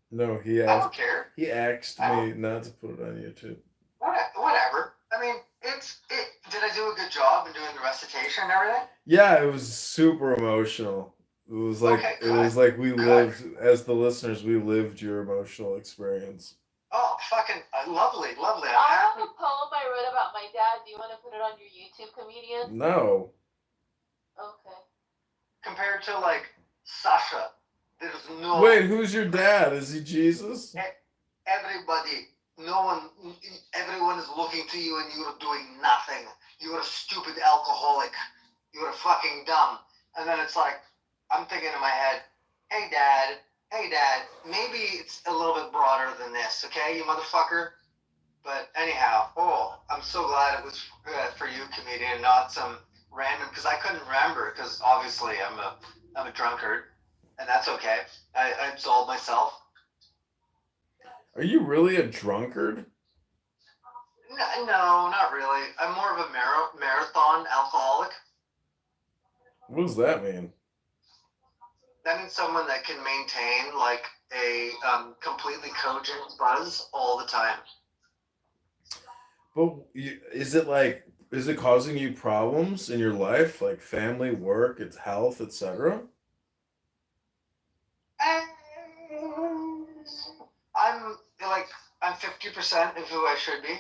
Speaker 9: No, he asked.
Speaker 15: I don't care.
Speaker 9: He asked me not to put it on YouTube.
Speaker 15: Whatever. I mean, did I do a good job in doing the recitation and everything?
Speaker 9: Yeah, it was super emotional. It was like
Speaker 15: Okay,
Speaker 9: it was
Speaker 15: good.
Speaker 9: like we
Speaker 15: Good.
Speaker 9: lived as the listeners. We lived your emotional experience.
Speaker 15: Oh, fucking lovely, lovely. I'm
Speaker 16: I
Speaker 15: happy.
Speaker 16: have a poem I wrote about my dad. Do you want to put it on your YouTube, comedian?
Speaker 9: No.
Speaker 16: Okay.
Speaker 15: Compared to like Sasha, there's no.
Speaker 9: Wait, who's your dad? Is he Jesus?
Speaker 15: Everybody, no one, everyone is looking to you, and you're doing nothing. You're a stupid alcoholic. You're fucking dumb. And then it's like, I'm thinking in my head, hey dad, maybe it's a little bit broader than this, okay, you motherfucker? But anyhow, I'm so glad it was for you, comedian, not some random, because I couldn't remember, because obviously I'm a drunkard, and that's okay. I absolved myself.
Speaker 9: Are you really a drunkard?
Speaker 15: No, not really. I'm more of a marathon alcoholic.
Speaker 9: What does that mean?
Speaker 15: That means someone that can maintain like a completely cogent buzz all the time.
Speaker 9: But is it causing you problems in your life, like family, work, its health, etc.?
Speaker 15: I'm 50% of who I should be.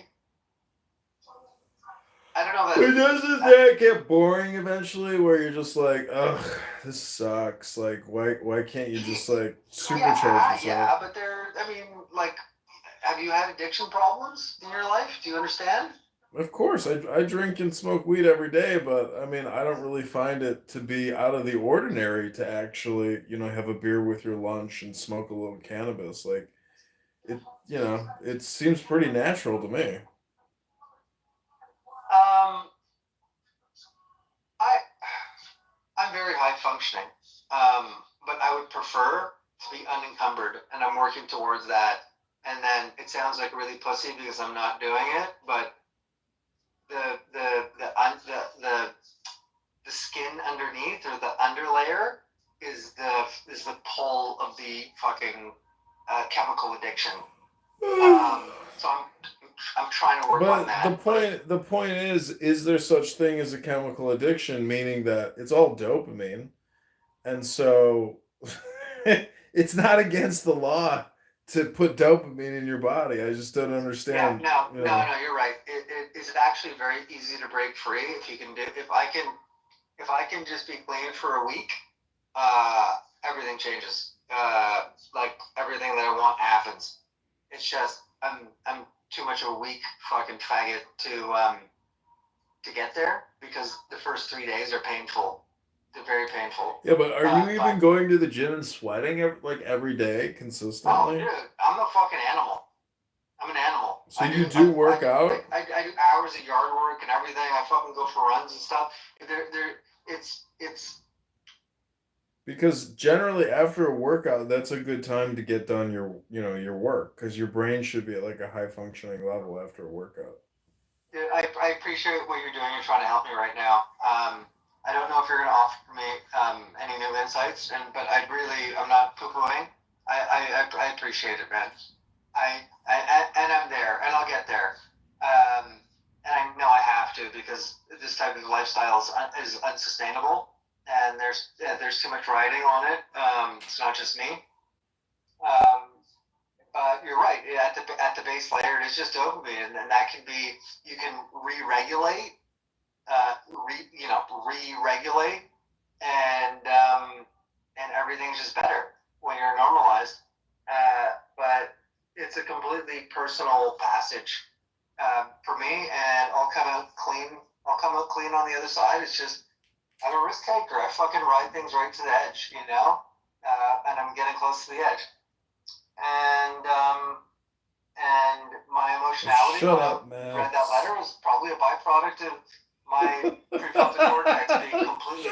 Speaker 15: I don't know
Speaker 9: But doesn't that get boring eventually, where you're just like, ugh, this sucks. Like, why can't you just like supercharge yourself?
Speaker 15: Yeah, but have you had addiction problems in your life? Do you understand?
Speaker 9: Of course, I drink and smoke weed every day, but I mean, I don't really find it to be out of the ordinary to actually, have a beer with your lunch and smoke a little cannabis. Like, it seems pretty natural to me.
Speaker 15: I'm very high functioning, but I would prefer to be unencumbered, and I'm working towards that. And then it sounds like really pussy because I'm not doing it, but the skin underneath, or the underlayer, is the pull of the fucking chemical addiction. So I'm trying to work on that.
Speaker 9: The point is there such thing as a chemical addiction, meaning that it's all dopamine, and so it's not against the law to put dopamine in your body. I just don't understand.
Speaker 15: No, you're right. It's actually very easy to break free if you can do. If I can just be clean for a week, everything changes. Like everything that I want happens. It's just I'm too much of a weak fucking faggot to get there, because the first 3 days are painful. They're very painful.
Speaker 9: Yeah, but are you even going to the gym and sweating every day consistently?
Speaker 15: Oh, dude, I'm a fucking animal. I'm an animal.
Speaker 9: So you do work out?
Speaker 15: I do hours of yard work and everything. I fucking go for runs and stuff. It's
Speaker 9: because generally after a workout, that's a good time to get done your work, because your brain should be at like a high functioning level after a workout.
Speaker 15: I appreciate what you're doing. You're trying to help me right now. I don't know if you're going to offer me any new insights, but I'm not poo-pooing. I appreciate it, man. And I'm there, and I'll get there. And I know I have to, because this type of lifestyle is unsustainable, and there's too much riding on it. It's not just me. You're right. At the base layer, it is just dopamine, and that can be, you can re-regulate, re-regulate, and everything's just better when you're normalized. But it's a completely personal passage for me, and I'll come out clean. I'll come out clean on the other side. It's just, I'm a risk taker. I fucking ride things right to the edge, and I'm getting close to the edge. And my emotionality,
Speaker 9: Shut up, man.
Speaker 15: Read that letter, was probably a byproduct of my prefrontal cortex being completely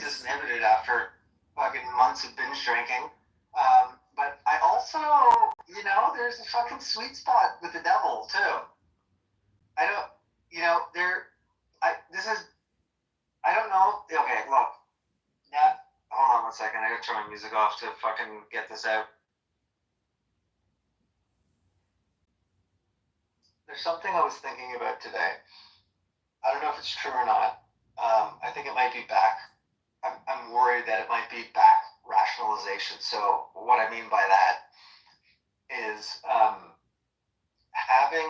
Speaker 15: disinhibited after fucking months of binge drinking. But I also, there's a fucking sweet spot with the devil too. I don't, I don't know. Okay, look. Yeah, hold on 1 second. I gotta turn my music off to fucking get this out. There's something I was thinking about today. I don't know if it's true or not. I think it might be back. I'm worried that it might be back rationalization. So what I mean by that is having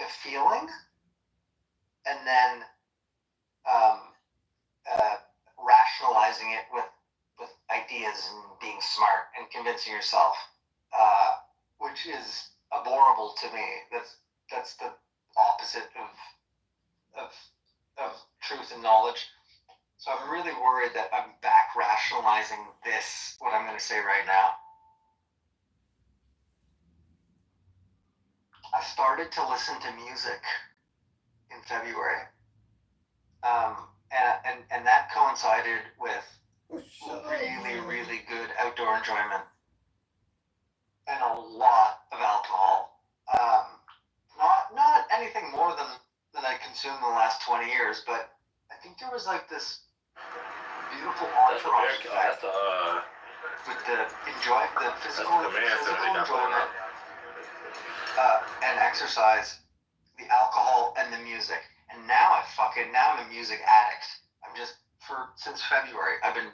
Speaker 15: a feeling and then rationalizing it with ideas and being smart and convincing yourself, which is abhorrible to me. That's the opposite of truth and knowledge. So I'm really worried that I'm back rationalizing this, what I'm going to say right now. I started to listen to music in February. And that coincided with really good outdoor enjoyment and a lot of alcohol. Not anything more than I consumed in the last 20 years, but I think there was like this beautiful entourage effect with the physical enjoyment and exercise, the alcohol and the music. And now I'm a music addict. I'm since February, I've been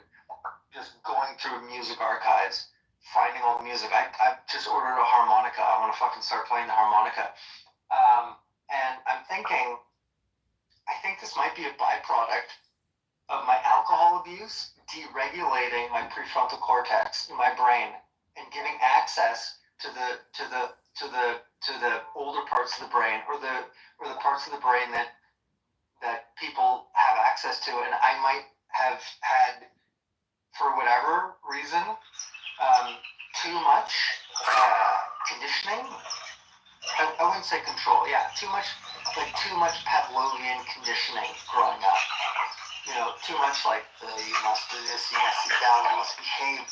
Speaker 15: just going through music archives, finding all the music. I've just ordered a harmonica. I want to fucking start playing the harmonica. And I'm thinking, I think this might be a byproduct of my alcohol abuse deregulating my prefrontal cortex in my brain and giving access to the older parts of the brain or the parts of the brain that people have access to, and I might have had, for whatever reason, too much conditioning. I wouldn't say control. Yeah, too much Pavlovian conditioning growing up. You know, too much like you must do this, you must sit down, you must behave.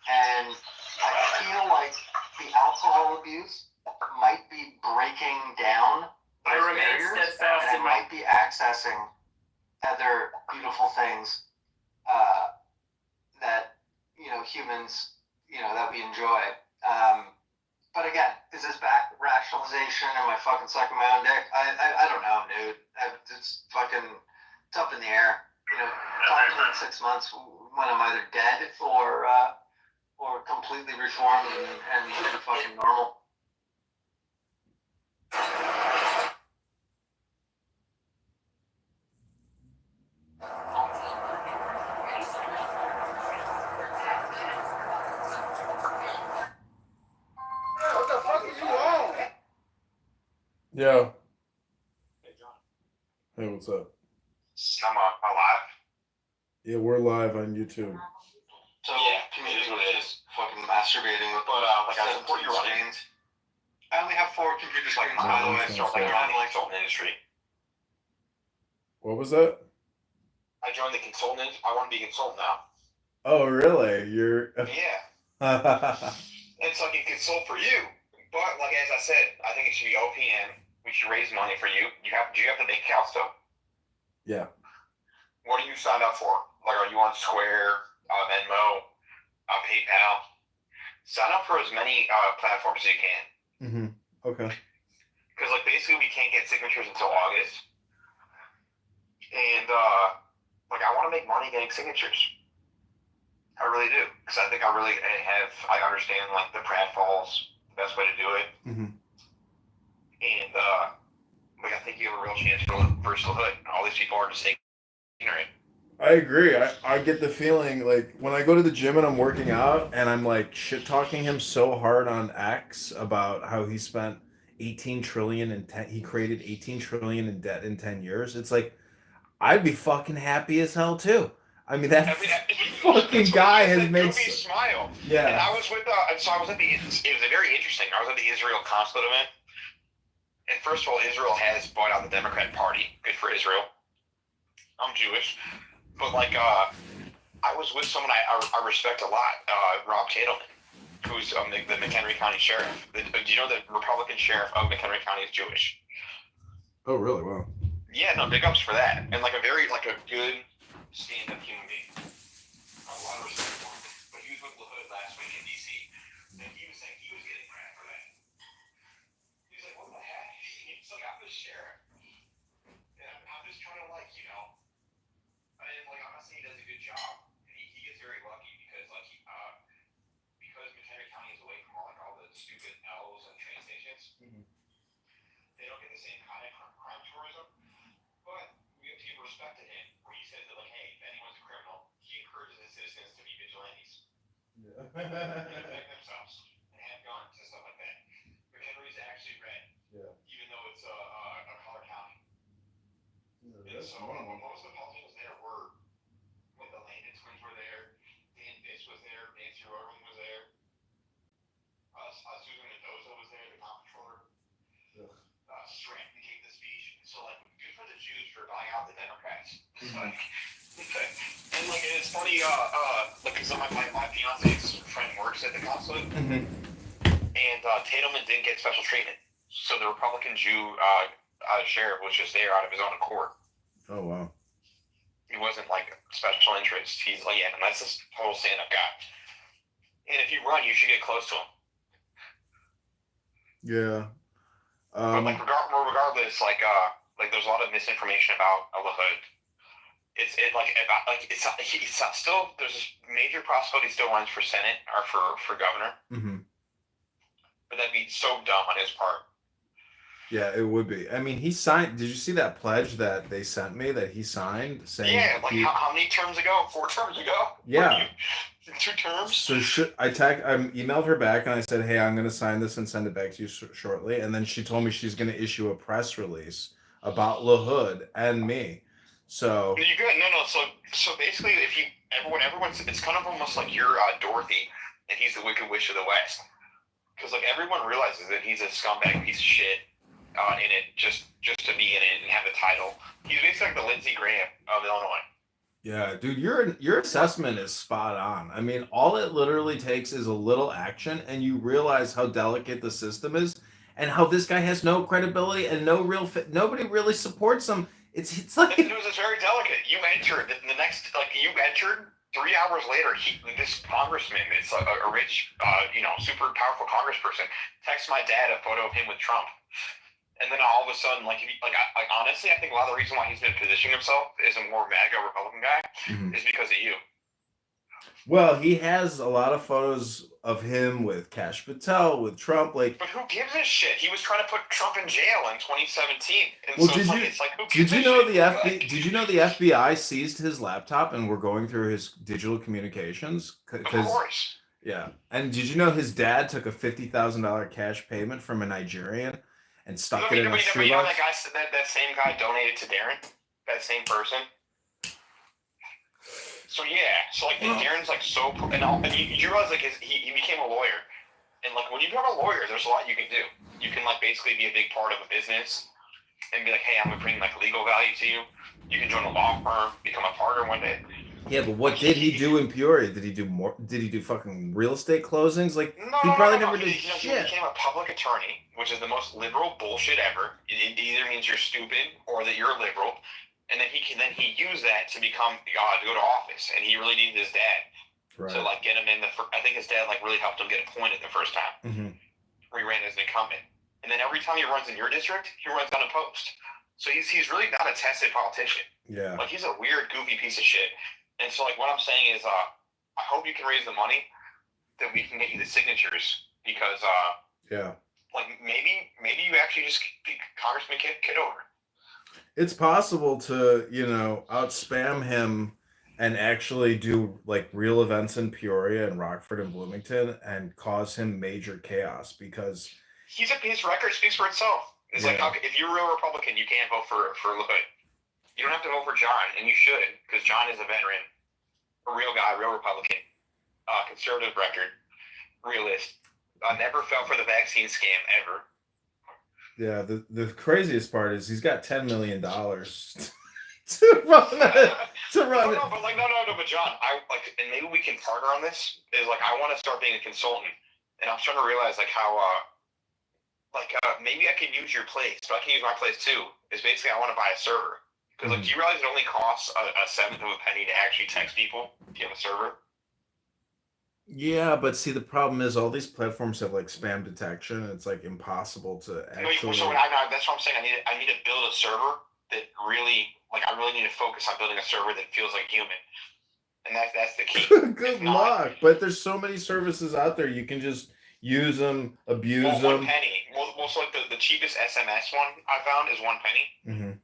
Speaker 15: And I feel like the alcohol abuse might be breaking down
Speaker 13: I remain steadfast in my.
Speaker 15: Might be accessing other beautiful things that humans that we enjoy. But again, is this back rationalization? Am I fucking sucking my own dick? I don't know, dude. It's up in the air. Talking in 6 months when I'm either dead or completely reformed and fucking normal.
Speaker 10: What the fuck is you on?
Speaker 9: Yo.
Speaker 13: Hey, John.
Speaker 9: Hey, what's up?
Speaker 13: I'm alive.
Speaker 9: Yeah, we're live on YouTube.
Speaker 15: So yeah, community is fucking masturbating with I support your screens. I only have 4 computer screens, by the way.
Speaker 13: Consultant industry.
Speaker 9: What was that?
Speaker 13: I joined the consultant. I want to be a consultant now.
Speaker 9: Oh, really? You're.
Speaker 13: Yeah. It's like a consult for you, but like as I said, I think it should be OPM. We should raise money for you. Do you have to make accounts though?
Speaker 9: Yeah.
Speaker 13: What do you sign up for? Like, are you on Square, Venmo, PayPal? Sign up for as many platforms as you can.
Speaker 9: Mm-hmm. Okay.
Speaker 13: Because basically we can't get signatures until August, and I want to make money getting signatures. I really do, because I think I understand the pratfalls, the best way to do it, and I think you have a real chance for Hood. All these people are just ignorant.
Speaker 9: I agree. I get the feeling when I go to the gym and I'm working out and I'm shit talking him so hard on X about how he spent 18 trillion and he created 18 trillion in debt in 10 years. It's I'd be fucking happy as hell too. I mean that fucking guy has made
Speaker 13: me smile.
Speaker 9: Yeah.
Speaker 13: And I was with so I was at it was very interesting. I was at the Israel consulate event. And first of all, Israel has bought out the Democrat Party. Good for Israel. I'm Jewish. But I was with someone I respect a lot, Rob Tatelman, who's the McHenry County Sheriff. Do you know the Republican Sheriff of McHenry County is Jewish?
Speaker 9: Oh, really? Wow.
Speaker 13: Yeah, no, big ups for that. And a very a good stand-up human being. A lot of respect for him. But he was with LaHood last week in D.C. And he was saying he was getting crap for that. He's like, what the heck? He's like, I'm the sheriff. And I'm just trying to the same kind of crime tourism, but we have to give respect to him, where he says that, like, hey, if anyone's a criminal, he encourages his citizens to be vigilantes.
Speaker 9: Yeah.
Speaker 13: And protect themselves and have guns and stuff like that. McHenry's actually red, even though it's a color county. And so most of the politicians there were, when the Landon twins were there, Dan Biss was there, Nancy Rowland was there, Susan Mendoza was there, the comptroller. Stratton gave the speech. So, like, good for the Jews for buying out the Democrats. Like, and like, it's funny. Like, so my fiance's friend works at the consulate, and Tatelman didn't get special treatment. So the Republican Jew sheriff was just there out of his own accord.
Speaker 9: Oh wow.
Speaker 13: He wasn't like special interest. He's like, yeah, and that's this total stand-up guy. And if you run, you should get close to him.
Speaker 9: Yeah.
Speaker 13: But like regardless, like there's a lot of misinformation about LaHood. It's still there's this major possibility he still runs for Senate or for governor. But that'd be so dumb on his part.
Speaker 9: Yeah, it would be. I mean, he signed. Did you see that pledge that they sent me that he signed saying?
Speaker 13: Yeah, like how many terms ago? 4 terms ago?
Speaker 9: Yeah.
Speaker 13: 2 terms.
Speaker 9: So I emailed her back and I said, hey, I'm going to sign this and send it back to you shortly. And then she told me she's going to issue a press release about LaHood and me. So
Speaker 13: You good? No. So basically, everyone's it's kind of almost like you're Dorothy, and he's the Wicked Witch of the West. Because like everyone realizes that he's a scumbag piece of shit in it, just to be in it and have the title. He's basically like the Lindsey Graham of Illinois.
Speaker 9: yeah, dude, your assessment is spot on. I mean, all it literally takes is a little action, and you realize how delicate the system is, and how this guy has no credibility and no real fit. Nobody really supports him. It's like
Speaker 13: It was very delicate. You entered the next, like you entered 3 hours later. This congressman, it's a rich, super powerful congressperson, texts my dad a photo of him with Trump. And then all of a sudden, honestly, I think a lot of the reason why he's been positioning himself as a more MAGA Republican guy is because of you.
Speaker 9: Well, he has a lot of photos of him with Kash Patel, with Trump. Like,
Speaker 13: but who gives a shit? He was trying to put Trump in jail in 2017. And
Speaker 9: well,
Speaker 13: so
Speaker 9: did you know the FBI seized his laptop and were going through his digital communications?
Speaker 13: Of course.
Speaker 9: Yeah, and did you know his dad took a $50,000 cash payment from a Nigerian and stuck it in a shoebox?
Speaker 13: You know that same guy donated to Darren? That same person? So yeah, Darren's like so, and you realize like he became a lawyer, and like when you become a lawyer, there's a lot you can do. You can like basically be a big part of a business, and be like, hey, I'm gonna bring like legal value to you. You can join a law firm, become a partner one day.
Speaker 9: Yeah, but what did he do in Peoria? Did he do more? Did he do fucking real estate closings? Like
Speaker 13: He
Speaker 9: never did
Speaker 13: He
Speaker 9: shit.
Speaker 13: became a public attorney, which is the most liberal bullshit ever. It either means you're stupid or that you're liberal. And then he used that to become to go to office, and he really needed his dad to like get him in I think his dad like really helped him get appointed the first time. Where he ran as an incumbent, and then every time he runs in your district, he runs unopposed. So he's really not a tested politician.
Speaker 9: Yeah,
Speaker 13: like he's a weird, goofy piece of shit. And so like what I'm saying is, I hope you can raise the money that we can get you the signatures because like maybe you actually just be Congressman Kitover.
Speaker 9: It's possible to, outspam him and actually do like real events in Peoria and Rockford and Bloomington and cause him major chaos because
Speaker 13: his record speaks for itself. It's like, okay, if you're a real Republican, you can't vote for LaHood. You don't have to vote for John, and you should, because John is a veteran, a real guy, real Republican, conservative record, realist, never fell for the vaccine scam ever.
Speaker 9: Yeah, the craziest part is he's got $10 million to run it.
Speaker 13: But John, and maybe we can partner on this. Is like I want to start being a consultant, and I'm starting to realize like how maybe I can use your place, but I can use my place too. Is basically I want to buy a server because like do you realize it only costs a seventh of a penny to actually text people if you have a server?
Speaker 9: Yeah, but see, the problem is all these platforms have like spam detection. And it's like impossible to actually.
Speaker 13: So that's what I'm saying. I need to build a server that really, like, I really need to focus on building a server that feels like human, and that's the key.
Speaker 9: Good luck, but there's so many services out there. You can just use them, abuse them.
Speaker 13: so like the cheapest SMS one I found is 1 penny.
Speaker 9: Mm-hmm.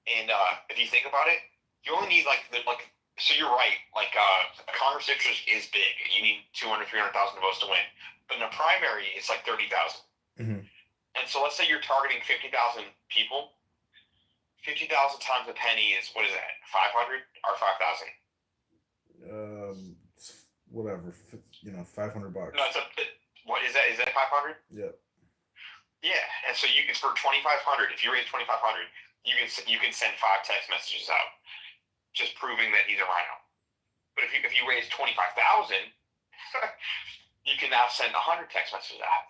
Speaker 13: And if you think about it, you only need so you're right. Like a Congress district is big. You need 200,000, 300,000 votes to win. But in a primary, it's like 30,000.
Speaker 9: Mm-hmm.
Speaker 13: And so let's say you're targeting 50,000 people. 50,000 times a penny is, what is that? 500 or 5,000?
Speaker 9: Whatever. $500.
Speaker 13: No, what is that? Is that 500?
Speaker 9: Yeah.
Speaker 13: Yeah, and so for 2,500, if you raise 2,500, you can send 5 text messages out, just proving that he's a rhino. But if you raise 25,000, you can now send 100 text messages out.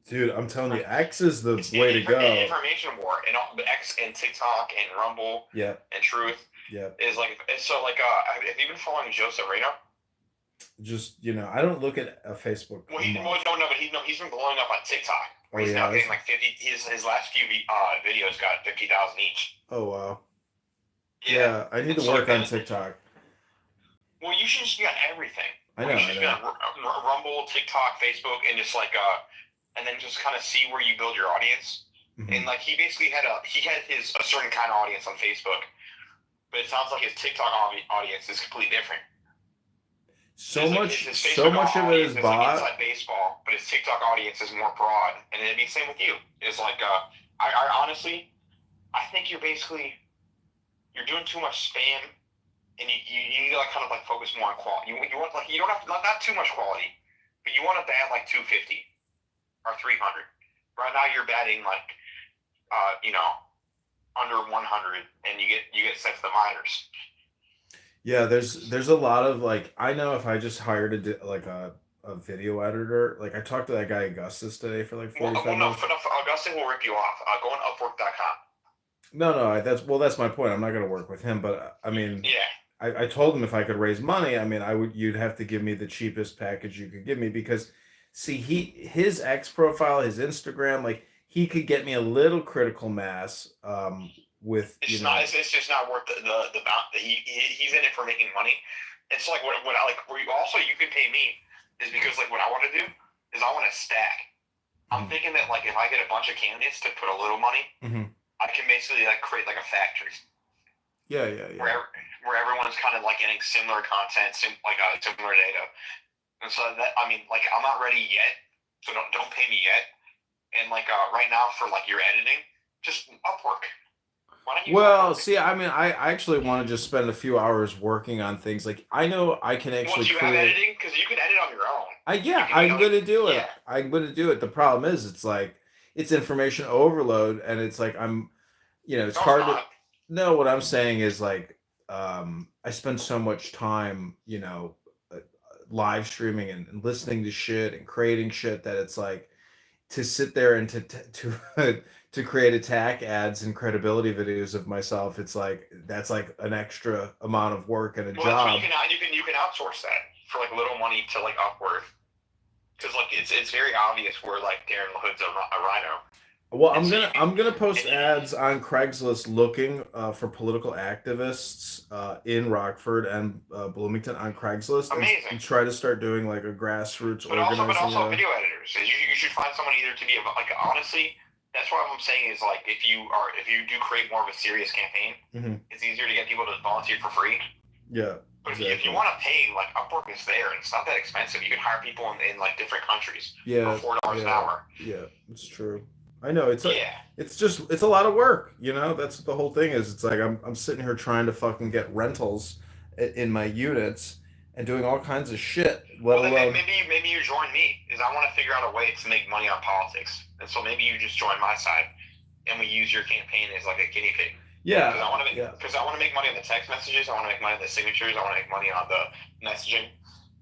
Speaker 9: Dude, I'm telling you, X is the way to go.
Speaker 13: Information war, and X and TikTok and Rumble,
Speaker 9: yeah,
Speaker 13: and Truth,
Speaker 9: yeah,
Speaker 13: is like so. Like, have you been following Joseph Reno?
Speaker 9: Just I don't look at a Facebook.
Speaker 13: Well, he's been blowing up on TikTok. He's now getting like 50. His last few videos got 50,000 each.
Speaker 9: Oh wow. Yeah, I need to work on TikTok.
Speaker 13: Well, you should just be on everything.
Speaker 9: I know.
Speaker 13: You should be on Rumble, TikTok, Facebook, and just and then just kind of see where you build your audience. Mm-hmm. And like he basically had a certain kind of audience on Facebook, but it sounds like his TikTok audience is completely different.
Speaker 9: So much of it is bot.
Speaker 13: Inside baseball, but his TikTok audience is more broad, and it'd be the same with you. It's like, I honestly, I think you're doing too much spam, and you need to kind of focus more on quality. You want you don't have not too much quality, but you want to bat like 250 or 300. Right now you're batting under 100, and you get sent to the minors.
Speaker 9: Yeah, there's a lot of I know if I just hired a video editor, I talked to that guy Augustus today for 45 minutes.
Speaker 13: Augustus will rip you off. Go on Upwork.com.
Speaker 9: No, that's my point. I'm not gonna work with him, but I mean, yeah, I told him if I could raise money, I mean, you'd have to give me the cheapest package you could give me because, see, his X profile, his Instagram, he could get me a little critical mass. With
Speaker 13: it's just not worth the amount that he's in it for making money. It's like what I like. Where you can pay me is because what I want to do is I want to stack. I'm thinking that if I get a bunch of candidates to put a little money, I can basically create a factory.
Speaker 9: Yeah.
Speaker 13: Where everyone's kind of getting similar content, similar data, and so that I'm not ready yet, so don't pay me yet. And right now for your editing, just Upwork.
Speaker 9: Well, see, I mean, I actually want to just spend a few hours working on things. I know I can actually
Speaker 13: Once you have editing, because you can edit on your own.
Speaker 9: I'm going to do it. I'm going to do it. The problem is, it's information overload, and it's it's hard to. No, what I'm saying is I spend so much time, live streaming and listening to shit and creating shit that it's to sit there and to create attack ads and credibility videos of myself, it's that's an extra amount of work and a job.
Speaker 13: You can outsource that for little money to Upwork, because it's very obvious where Darren LaHood's a rhino.
Speaker 9: Well, I'm gonna post ads on Craigslist looking for political activists in Rockford and Bloomington on Craigslist.
Speaker 13: Amazing.
Speaker 9: And try to start doing a grassroots organizing.
Speaker 13: But also video editors. You should find someone either to be honestly. That's what I'm saying is if you do create more of a serious campaign, it's easier to get people to volunteer for free.
Speaker 9: Yeah.
Speaker 13: But if you want to pay, Upwork is there, and it's not that expensive. You can hire people in different countries for $4 an hour.
Speaker 9: Yeah, it's true. I know it's a lot of work. That's the whole thing. Is it's I'm sitting here trying to fucking get rentals in my units and doing all kinds of shit.
Speaker 13: Maybe you join me. Is I want to figure out a way to make money on politics, and so maybe you just join my side, and we use your campaign as a guinea pig.
Speaker 9: Yeah.
Speaker 13: Because I want to make money on the text messages. I want to make money on the signatures. I want to make money on the messaging,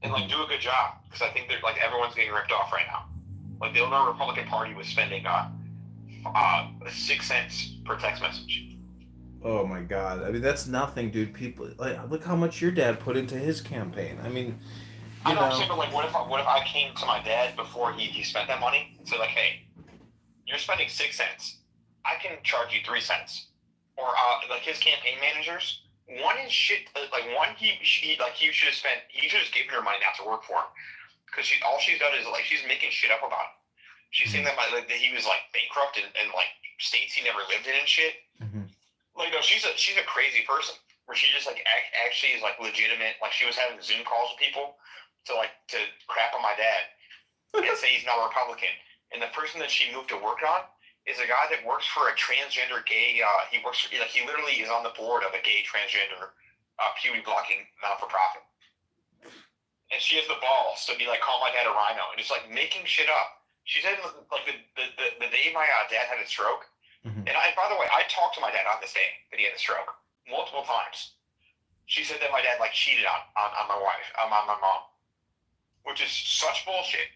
Speaker 13: and do a good job. Because I think that everyone's getting ripped off right now. The Illinois Republican Party was spending 6 cents per text message.
Speaker 9: Oh my God! I mean, that's nothing, dude. People look how much your dad put into his campaign. I mean,
Speaker 13: I know. I'm saying, but what if I came to my dad before he spent that money and said hey, you're spending 6 cents, I can charge you 3 cents, or his campaign managers. One is shit. He should have spent. He should have given her money not to work for him, because all she's done is she's making shit up about him. She's saying that that he was like bankrupt and like states he never lived in and shit. Like, no, she's a crazy person. Where she just like actually is like legitimate. Like, she was having Zoom calls with people to crap on my dad and say he's not a Republican. And the person that she moved to work on is a guy that works for a transgender gay. He works for, like, he literally is on the board of a gay transgender puberty blocking not for profit. And she has the balls to be like, call my dad a rhino, and just like making shit up. She said like the day my dad had a stroke, and by the way, I talked to my dad on this day that he had a stroke multiple times. She said that my dad like cheated on my wife, on my mom, which is such bullshit.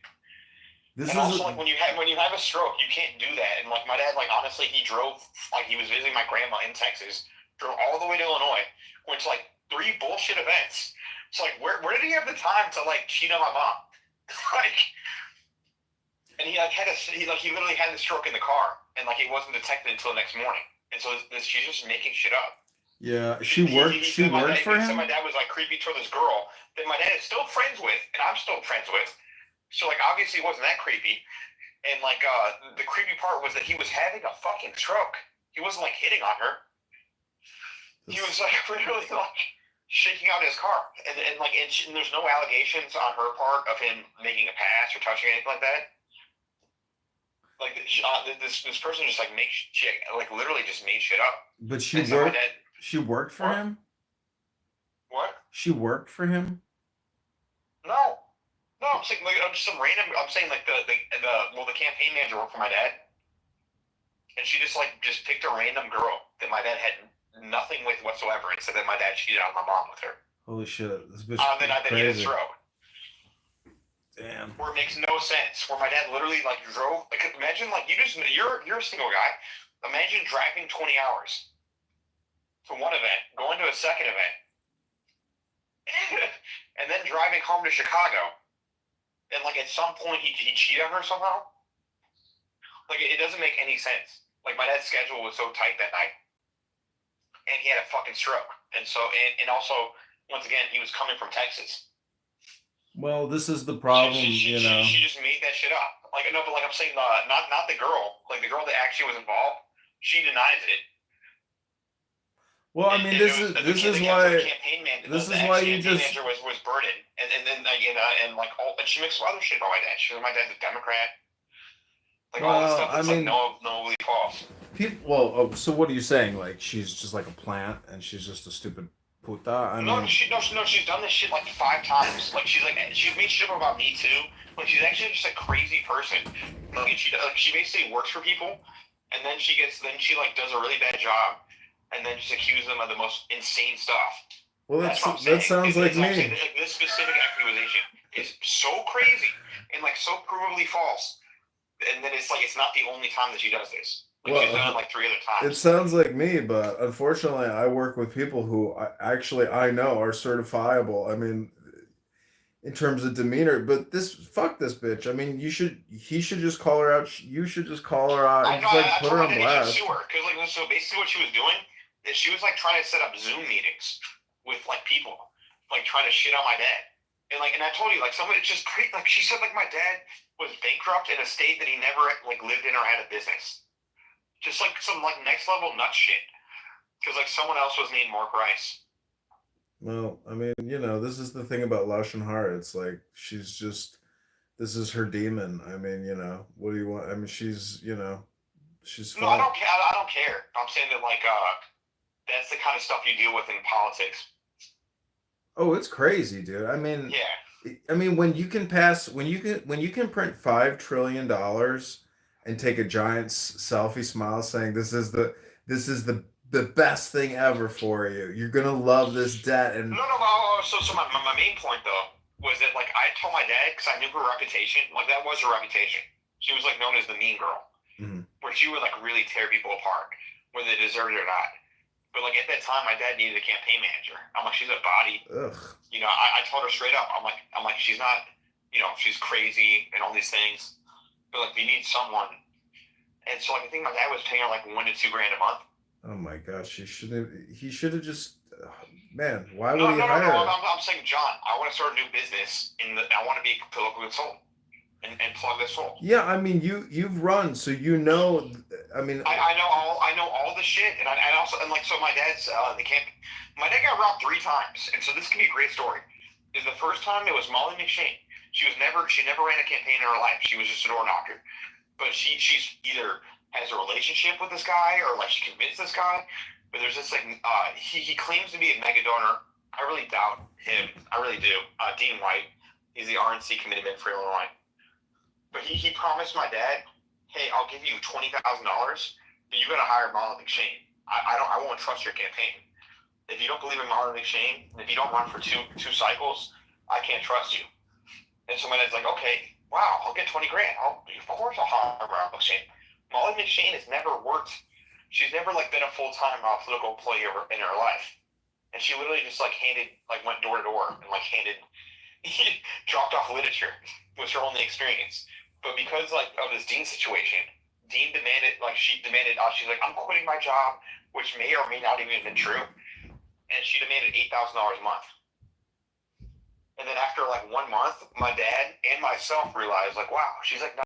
Speaker 13: And also, like, when you have a stroke, you can't do that. And like my dad, like, honestly, he drove, like, he was visiting my grandma in Texas, drove all the way to Illinois, went to like 3 bullshit events. So like, where did he have the time to like cheat on my mom? Like, and he like he literally had the stroke in the car, and like it wasn't detected until the next morning. And so she's just making shit up.
Speaker 9: Yeah, she worked for him.
Speaker 13: My dad was like creepy toward this girl that my dad is still friends with, and I'm still friends with. So like, obviously it wasn't that creepy. And like, the creepy part was that he was having a fucking stroke. He wasn't like hitting on her. He was like literally like shaking out his car, and there's no allegations on her part of him making a pass or touching anything like that. Like, this person just like makes shit, like literally just made shit up.
Speaker 9: But she worked for him?
Speaker 13: What?
Speaker 9: She worked for him?
Speaker 13: No, I'm saying like I'm saying like the campaign manager worked for my dad, and she just picked a random girl that my dad had nothing with whatsoever, and said that my dad cheated on my mom with her.
Speaker 9: Holy shit, this bitch
Speaker 13: then he had a stroke.
Speaker 9: Damn.
Speaker 13: Where it makes no sense. Where my dad literally like drove. Like, imagine like you're a single guy. Imagine driving 20 hours to one event, going to a second event, and then driving home to Chicago. And like at some point he cheated on her somehow. Like, it doesn't make any sense. Like, my dad's schedule was so tight that night, and he had a fucking stroke. And so and also, once again, he was coming from Texas.
Speaker 9: Well, this is the problem,
Speaker 13: She just made that shit up. Like, no, but like I'm saying, not the girl. Like, the girl that actually was involved, she denies it.
Speaker 9: Well, I mean, this is why you just.
Speaker 13: Manager was burdened, and then again, and she makes some other shit about my dad. She was my dad's a Democrat. Like, all this stuff that's like no false.
Speaker 9: So what are you saying? Like, she's just like a plant, and she's just a stupid puta?
Speaker 13: She's done this shit like 5 times. Like, she's made shit up about me too. Like, she's actually just a crazy person. Like, she basically works for people, and then she does a really bad job, and then just accuse them of the most insane stuff.
Speaker 9: Well, that sounds like me.
Speaker 13: This specific accusation is so crazy and like so provably false, and then it's not the only time that she does this. Like, she's done it like 3 other times.
Speaker 9: It sounds like me, but unfortunately, I work with people who I know are certifiable. I mean, in terms of demeanor, but fuck this bitch. I mean, he should just call her out. You should just call her out and put her on blast.
Speaker 13: Because so basically what she was doing is she was like trying to set up Zoom meetings with like people, like trying to shit on my dad. And I told you, like, some of it's just crazy. Like, she said like my dad was bankrupt in a state that he never like lived in or had a business. Just like some like next level nut shit. Because like someone else was named Mark Rice.
Speaker 9: Well, I mean, this is the thing about Lashon Hara. It's like this is her demon. I mean, what do you want? I mean, she's she's.
Speaker 13: No, I don't care. I don't care. I'm saying that that's the kind of stuff you deal with in politics.
Speaker 9: Oh, it's crazy, dude. I mean,
Speaker 13: yeah.
Speaker 9: I mean, when you can print $5 trillion and take a giant selfie smile saying this is the best thing ever for you. You're gonna love this debt. And
Speaker 13: so my main point though was that like I told my dad, because I knew her reputation. Like, that was her reputation. She was like known as the mean girl, where she would like really tear people apart, whether they deserved it or not. But like at that time, my dad needed a campaign manager. I'm like, she's a body.
Speaker 9: Ugh.
Speaker 13: I told her straight up. I'm like, she's not. She's crazy and all these things. But like, you need someone. And so like, I think my dad was paying her like $1 to $2 grand a month.
Speaker 9: Oh my gosh, he should have just. Man, why would he hire her?
Speaker 13: I'm saying, John, I want to start a new business, I want to be a political consultant. and plug this hole.
Speaker 9: Yeah, I mean, you've run, so you know. I mean,
Speaker 13: I know all the shit, and I also like so my dad's the camp. My dad got robbed 3 times, and so this can be a great story. Is the first time it was Molly McShane. She never ran a campaign in her life. She was just a door knocker, but she's either has a relationship with this guy or like she convinced this guy. But there's this like he claims to be a mega donor. I really doubt him. I really do. Dean White. He's the RNC commitment for Illinois. But he promised my dad, hey, I'll give you $20,000, but you got to hire Molly McShane. I won't trust your campaign. If you don't believe in Molly McShane, and if you don't run for two cycles, I can't trust you. And so my dad's like, okay, wow, I'll get $20,000. Of course I'll hire Molly McShane. Molly McShane has never worked. She's never like been a full-time political employee in her life. And she literally just like went door to door and like dropped off literature was her only experience. But because like of this Dean situation, Dean demanded she's like, I'm quitting my job, which may or may not even have been true. And she demanded $8,000 a month. And then after like 1 month, my dad and myself realized like, wow, she's like,